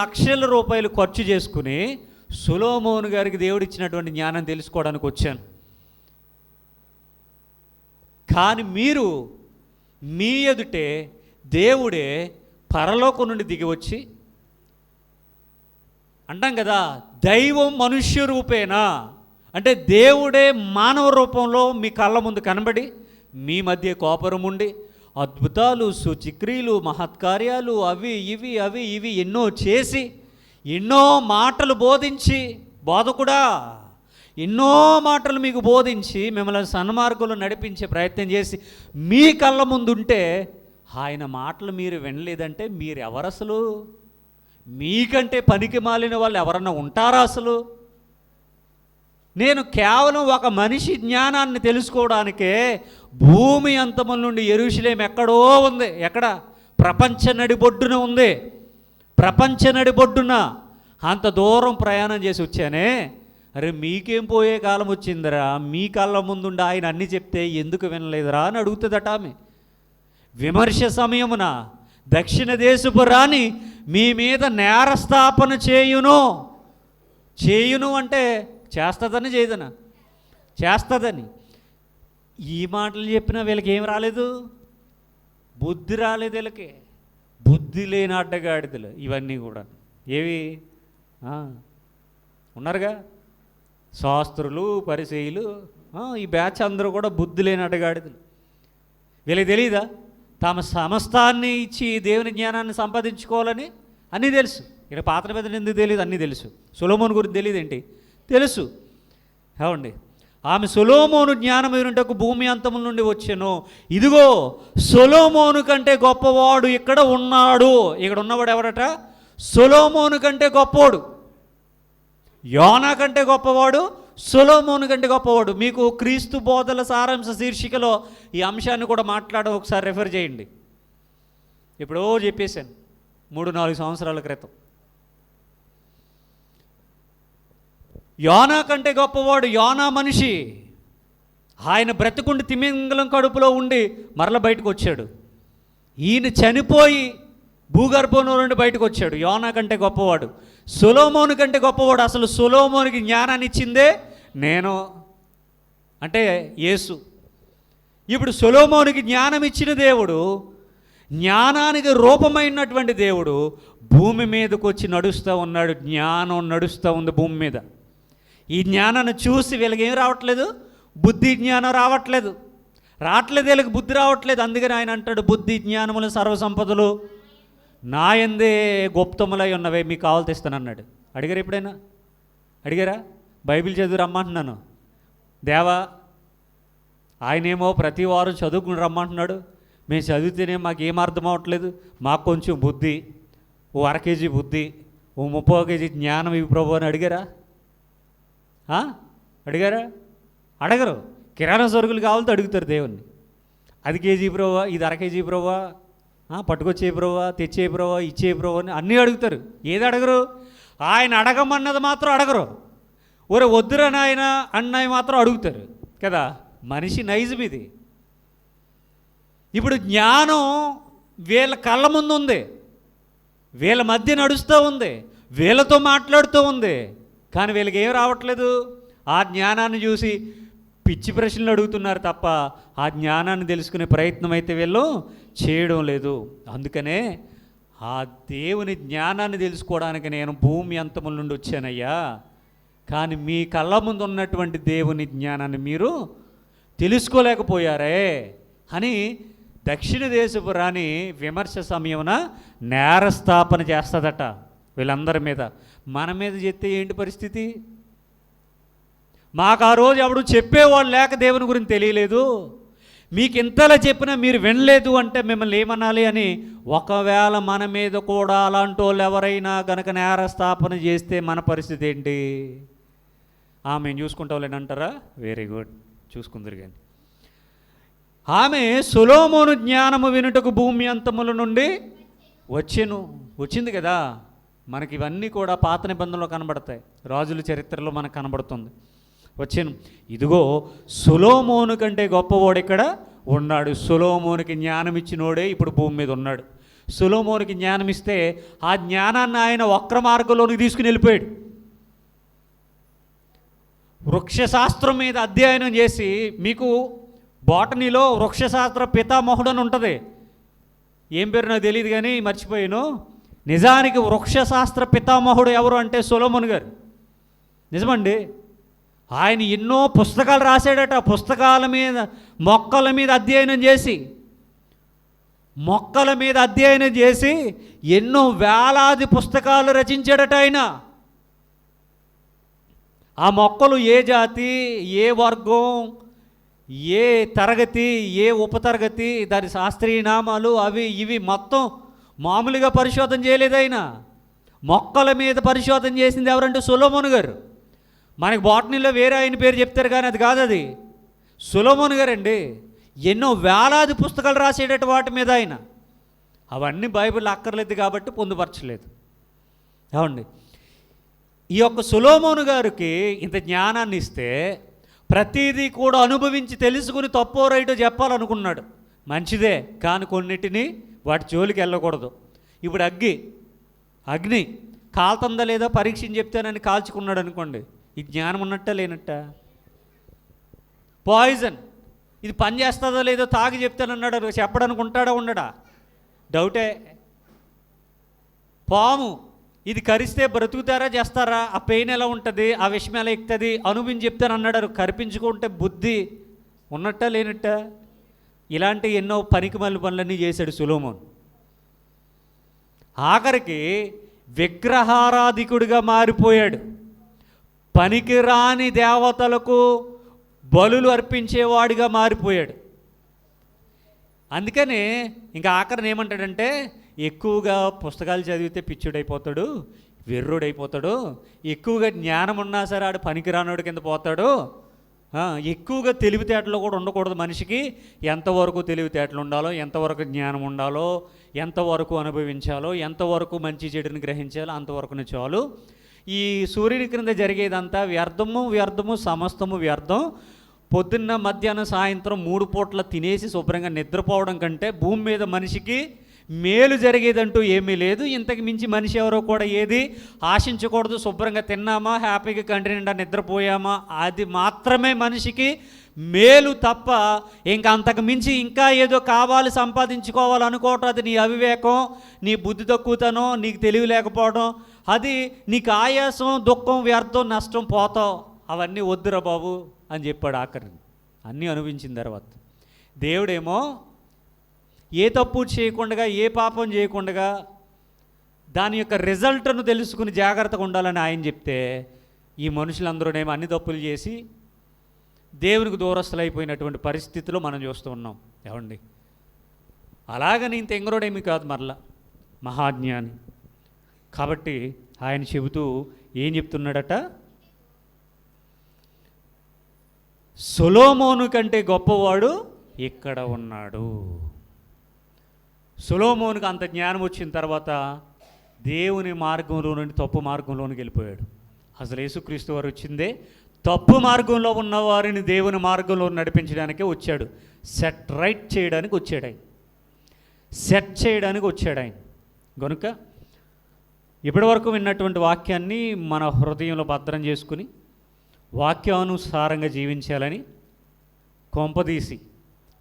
లక్షల రూపాయలు ఖర్చు చేసుకుని సొలొమోను గారికి దేవుడు ఇచ్చినటువంటి జ్ఞానం తెలుసుకోవడానికి వచ్చాను. కానీ మీరు మీ ఎదుటే దేవుడే పరలోకం నుండి దిగి వచ్చి, అంటాం కదా దైవం మనుష్య రూపేనా, అంటే దేవుడే మానవ రూపంలో మీ కళ్ళ ముందు కనబడి మీ మధ్య కోపరం ఉండి అద్భుతాలు, సూచిక్రియలు, మహత్కార్యాలు అవి ఇవి ఎన్నో చేసి, ఎన్నో మాటలు బోధించి, బోధకుడా ఎన్నో మాటలు మీకు బోధించి మిమ్మల్ని సన్మార్గంలో నడిపించే ప్రయత్నం చేసి మీ కళ్ళ ముందు ఉంటే ఆయన మాటలు మీరు వినలేదంటే మీరు ఎవరు అసలు? మీకంటే పనికి మాలిన వాళ్ళు ఎవరన్నా ఉంటారా అసలు? నేను కేవలం ఒక మనిషి జ్ఞానాన్ని తెలుసుకోవడానికే భూమి అంతముల నుండి యెరూషలేము ఎక్కడో ఉంది. ఎక్కడ? ప్రపంచ నడిబొడ్డున ఉంది. ప్రపంచ నడిబొడ్డున అంత దూరం ప్రయాణం చేసి వచ్చానే. అరే మీకేం పోయే కాలం వచ్చిందిరా, మీ కళ్ళ ముందుండి ఆయన అన్నీ చెప్తే ఎందుకు వినలేదురా అని అడుగుతుందట ఆమె. విమర్శ సమయమున దక్షిణ దేశపు రాణి మీ మీద నేరస్థాపన చేయును అంటే చేస్తుందని చేయదనా? చేస్తుందని. ఈ మాటలు చెప్పినా వీళ్ళకి ఏం రాలేదు? బుద్ధి రాలేదు వీళ్ళకి. బుద్ధి లేని అడ్డగాడిదలు ఇవన్నీ కూడా. ఏవి ఉన్నారుగా శాస్త్రులు, పరిసయ్యులు, ఈ బ్యాచ్ అందరూ కూడా బుద్ధి లేని అడ్డగాడిదలు. వీళ్ళకి తెలియదా తమ సమస్తాన్ని ఇచ్చి దేవుని జ్ఞానాన్ని సంపాదించుకోవాలని? అన్నీ తెలుసు. ఇక్కడ పాత నిబంధన ఎందుకు తెలియదు? అన్నీ తెలుసు. సొలొమోను గురించి తెలియదు ఏంటి? తెలుసు. ఏమండి, ఆమె సొలొమోను జ్ఞానం వినుటకు భూమి అంతముల నుండి వచ్చెను. ఇదిగో సొలొమోను కంటే గొప్పవాడు ఇక్కడ ఉన్నాడు. ఇక్కడ ఉన్నవాడు ఎవరట? సొలొమోను కంటే గొప్పవాడు. యోనా కంటే గొప్పవాడు, సొలొమోను కంటే గొప్పవాడు. మీకు క్రీస్తు బోధల సారాంశ శీర్షికలో ఈ అంశాన్ని కూడా మాట్లాడడం ఒకసారి రెఫర్ చేయండి. ఎప్పుడో చెప్పేశాను 3-4 సంవత్సరాల క్రితం. యోనా కంటే గొప్పవాడు. యోనా మనిషి. ఆయన బ్రతికుండి తిమింగలం కడుపులో ఉండి మరల బయటకు వచ్చాడు. ఈయన చనిపోయి భూగర్భంలో నుండి బయటకు వచ్చాడు. యోనా కంటే గొప్పవాడు. సొలొమోను కంటే గొప్పవాడు. అసలు సొలొమోనుకి జ్ఞానాన్ని ఇచ్చిందే నేను, అంటే యేసు. ఇప్పుడు సొలొమోనుకి జ్ఞానం ఇచ్చిన దేవుడు, జ్ఞానానికి రూపమైనటువంటి దేవుడు భూమి మీదకి వచ్చి నడుస్తూ ఉన్నాడు. జ్ఞానం నడుస్తూ ఉంది భూమి మీద. ఈ జ్ఞానాన్ని చూసి వీళ్ళకి ఏం రావట్లేదు? బుద్ధి జ్ఞానం రావట్లేదు. వీళ్ళకి బుద్ధి రావట్లేదు. అందుకని ఆయన అంటాడు, బుద్ధి జ్ఞానములు సర్వసంపదలు నాయందే గుప్తములై ఉన్నవే, మీకు కావాలి తెస్తానన్నాడు. అడిగారు ఎప్పుడైనా? అడిగారా? బైబిల్ చదువు రమ్మంటున్నాను. దేవా, ఆయనేమో ప్రతి వారం చదువుకుని రమ్మంటున్నాడు. మేము చదివితేనే మాకు ఏం అర్థం అవ్వట్లేదు, మాకు కొంచెం బుద్ధి ఓ 1/2 కేజీ బుద్ధి, ఓ 30 కేజీ జ్ఞానం ఇవి ప్రభు అని అడిగారా? అడిగారా? అడగరు. కిరాణా సరుకులు కావాలంటే అడుగుతారు దేవుణ్ణి. అది కేజీ బ్రోవా, ఇది 1/2 కేజీ బ్రోవా, పట్టుకొచ్చే బ్రోవా, తెచ్చే బ్రోవా, ఇచ్చే బ్రోవా అని అన్నీ అడుగుతారు. ఏది అడగరు? ఆయన అడగమన్నది మాత్రం అడగరు. ఒరే వద్దురా నాయన అన్నవి మాత్రం అడుగుతారు కదా. మనిషి నైజం ఇది. ఇప్పుడు జ్ఞానం వీళ్ళ కళ్ళ ముందు ఉంది, వీళ్ళ మధ్య నడుస్తూ ఉంది, వీళ్ళతో మాట్లాడుతూ ఉంది. కానీ వీళ్ళకి ఏం రావట్లేదు. ఆ జ్ఞానాన్ని చూసి పిచ్చి ప్రశ్నలు అడుగుతున్నారు తప్ప ఆ జ్ఞానాన్ని తెలుసుకునే ప్రయత్నం అయితే వీళ్ళు చేయడం లేదు. అందుకనే ఆ దేవుని జ్ఞానాన్ని తెలుసుకోవడానికి నేను భూమి అంతముల నుండి వచ్చానయ్యా, కానీ మీ కళ్ళ ముందు ఉన్నటువంటి దేవుని జ్ఞానాన్ని మీరు తెలుసుకోలేకపోయారే అని దక్షిణ దేశపు రాణి విమర్శ సమయమున నేరస్థాపన చేస్తుందట వీళ్ళందరి మీద. మన మీద చెప్తే ఏంటి పరిస్థితి? మాకు ఆ రోజు ఎవడు చెప్పేవాళ్ళు లేక దేవుని గురించి తెలియలేదు, మీకు ఇంతలా చెప్పినా మీరు వినలేదు అంటే మిమ్మల్ని ఏమనాలి అని. ఒకవేళ మన మీద కూడా అలాంటి వాళ్ళు ఎవరైనా గనక నేరస్థాపన చేస్తే మన పరిస్థితి ఏంటి? మేము చూసుకుంటాం అంటారా? వెరీ గుడ్, చూసుకుందరు. కానీ ఆమె సొలొమోను జ్ఞానము వినుటకు భూమి అంతముల నుండి వచ్చింది కదా. మనకి ఇవన్నీ కూడా పాత నిబంధనలో కనబడతాయి, రాజుల చరిత్రలో మనకు కనబడుతుంది. వచ్చాను, ఇదిగో సొలొమోను కంటే గొప్పవాడు ఇక్కడ ఉన్నాడు. సొలొమోనుకి జ్ఞానం ఇచ్చినోడే ఇప్పుడు భూమి మీద ఉన్నాడు. సొలొమోనుకి జ్ఞానం ఇస్తే ఆ జ్ఞానాన్ని ఆయన వక్ర మార్గంలోనికి తీసుకుని వెళ్ళిపోయాడు. వృక్షశాస్త్రం మీద అధ్యయనం చేసి, మీకు బాటనీలో వృక్షశాస్త్ర పితామహుడు అని ఉంటుంది, ఏం పేరు నాకు తెలియదు కానీ మర్చిపోయాను. నిజానికి వృక్షశాస్త్ర పితామహుడు ఎవరు అంటే సొలొమోను గారు. నిజమండి. ఆయన ఎన్నో పుస్తకాలు రాశాడట. పుస్తకాల మీద, మొక్కల మీద అధ్యయనం చేసి ఎన్నో వేలాది పుస్తకాలు రచించాడట ఆయన. ఆ మొక్కలు ఏ జాతి, ఏ వర్గం, ఏ తరగతి, ఏ ఉపతరగతి, దాని శాస్త్రీయ నామాలు అవి ఇవి మొత్తం మామూలుగా పరిశోధన చేయలేదు ఆయన. మొక్కల మీద పరిశోధన చేసింది ఎవరంటే సొలొమోను గారు. మనకి బాటనీలో వేరే ఆయన పేరు చెప్తారు కానీ అది కాదు, అది సొలొమోను గారండి. ఎన్నో వేలాది పుస్తకాలు రాసేటట్టు వాటి మీద ఆయన. అవన్నీ బైబిల్ అక్కర్లేదు కాబట్టి పొందుపరచలేదు. ఏమండి, ఈ యొక్క సొలొమోను గారికి ఇంత జ్ఞానాన్ని ఇస్తే ప్రతిదీ కూడా అనుభవించి తెలుసుకుని తప్పో రైటో చెప్పాలనుకున్నాడు. మంచిదే, కానీ కొన్నిటిని వాటి జోలికి వెళ్ళకూడదు. ఇప్పుడు అగ్ని కాలుతుందా లేదా పరీక్షని చెప్తానని కాల్చుకున్నాడు అనుకోండి, ఈ జ్ఞానం ఉన్నట్ట లేనట్ట? పాయిజన్ ఇది పని చేస్తుందో లేదో తాగి చెప్తానన్నాడు, చెప్పడానికి ఉంటాడా ఉండడా? డౌటే. పాము ఇది కరిస్తే బ్రతుకుతారా చేస్తారా, ఆ పెయిన్ ఎలా ఉంటుంది, ఆ విషయం ఎలా ఎక్కుతుంది అనుభవం చెప్తానన్నాడు. కరిపించుకుంటే బుద్ధి ఉన్నట్ట లేనట్ట? ఇలాంటి ఎన్నో పనికిమాలిన పనులన్నీ చేశాడు సొలొమోను. ఆఖరికి విగ్రహారాధికుడిగా మారిపోయాడు. పనికిరాని దేవతలకు బలులు అర్పించేవాడిగా మారిపోయాడు. అందుకనే ఇంకా ఆఖరిని ఏమంటాడంటే, ఎక్కువగా పుస్తకాలు చదివితే పిచ్చుడైపోతాడు, వెర్రుడైపోతాడు, ఎక్కువగా జ్ఞానం ఉన్నా సరే ఆడు పనికిరానోడి కింద పోతాడు, ఎక్కువగా తెలివితేటలు కూడా ఉండకూడదు మనిషికి. ఎంతవరకు తెలివితేటలు ఉండాలో, ఎంతవరకు జ్ఞానం ఉండాలో, ఎంతవరకు అనుభవించాలో, ఎంతవరకు మంచి చెడుని గ్రహించాలో అంతవరకునే చాలు. ఈ సూర్యుని క్రింద జరిగేదంతా వ్యర్థము సమస్తము వ్యర్థం. పొద్దున్న మధ్యాహ్నం సాయంత్రం 3 పూట్ల తినేసి శుభ్రంగా నిద్రపోవడం కంటే భూమి మీద మనిషికి మేలు జరిగేదంటూ ఏమీ లేదు. ఇంతకు మించి మనిషి ఎవరో కూడా ఏది ఆశించకూడదు. శుభ్రంగా తిన్నామా, హ్యాపీగా కంటి నిండా నిద్రపోయామా, అది మాత్రమే మనిషికి మేలు తప్ప ఇంకా అంతకు మించి ఇంకా ఏదో కావాలి సంపాదించుకోవాలనుకోవటం అది నీ అవివేకం, నీ బుద్ధి తక్కువతనం, నీకు తెలివి లేకపోవడం, అది నీకు ఆయాసం, దుఃఖం, వ్యర్థం, నష్టం, పోతావు. అవన్నీ వద్దురా బాబు అని చెప్పాడు ఆఖరిని. అన్నీ అనుభవించిన తర్వాత దేవుడేమో ఏ తప్పు చేయకుండా, ఏ పాపం చేయకుండా దాని యొక్క రిజల్ట్ను తెలుసుకుని జాగ్రత్తగా ఉండాలని ఆయన చెప్తే, ఈ మనుషులందరూనేమో అన్ని తప్పులు చేసి దేవునికి దూరస్తులైపోయినటువంటి పరిస్థితిలో మనం చూస్తూ ఉన్నాం. ఏమండి, అలాగని ఇంత ఎంగరోడేమీ కాదు, మరలా మహాజ్ఞాని కాబట్టి ఆయన చెబుతూ ఏం చెప్తున్నాడట, సొలొమోను కంటే గొప్పవాడు ఇక్కడ ఉన్నాడు. సొలొమోనుకు అంత జ్ఞానం వచ్చిన తర్వాత దేవుని మార్గంలో నుండి తప్పు మార్గంలోనికి వెళ్ళిపోయాడు. అసలు యేసుక్రీస్తు వారు వచ్చిందే తప్పు మార్గంలో ఉన్న వారిని దేవుని మార్గంలో నడిపించడానికే వచ్చాడు. సెట్ రైట్ చేయడానికి వచ్చాడు ఆయన, సెట్ చేయడానికి వచ్చాడు ఆయన. కనుక ఇప్పటివరకు విన్నటువంటి వాక్యాన్ని మన హృదయంలో భద్రం చేసుకుని వాక్యానుసారంగా జీవించాలని, కొంపదీసి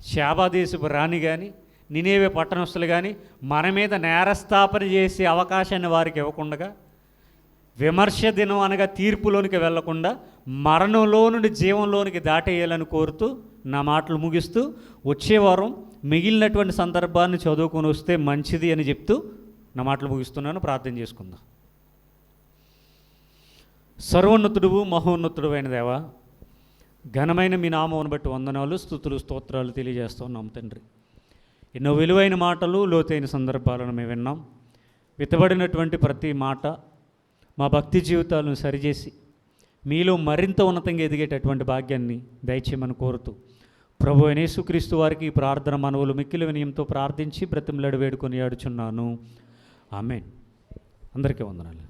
శాబాదేశపు రాణి కానీ నినేవే పట్టణస్తులు కానీ మన మీద నేరస్థాపన చేసే అవకాశాన్ని వారికి ఇవ్వకుండా, విమర్శ దినం అనగా తీర్పులోనికి వెళ్లకుండా మరణంలో నుండి జీవంలోనికి దాటేయాలని కోరుతూ నా మాటలు ముగిస్తూ, వచ్చే వారం మిగిలినటువంటి సందర్భాన్ని చదువుకొని వస్తే మంచిది అని చెప్తూ నా మాటలు ముగిస్తున్నాను. ప్రార్థన చేసుకుందాం. సర్వోన్నతుడు మహోన్నతుడు అయిన దేవా, ఘనమైన మీ నామమును బట్టి వందనాలు, స్తుతులు, స్తోత్రాలు తెలియజేస్తున్నాం తండ్రి. ఎన్నో విలువైన మాటలు, లోతైన సందర్భాలను మేము విన్నాం. విత్తబడినటువంటి ప్రతి మాట మా భక్తి జీవితాలను సరిచేసి మీలో మరింత ఉన్నతంగా ఎదిగేటటువంటి భాగ్యాన్ని దయచేయమని కోరుతూ, ప్రభు అయిన యేసుక్రీస్తు వారికి ఈ ప్రార్థన మనవులు మిక్కిలి వినయంతో ప్రార్థించి బ్రతిమలాడి వేడుకొని ఆడుచున్నాను. ఆమేన్. అందరికీ వందనాలు.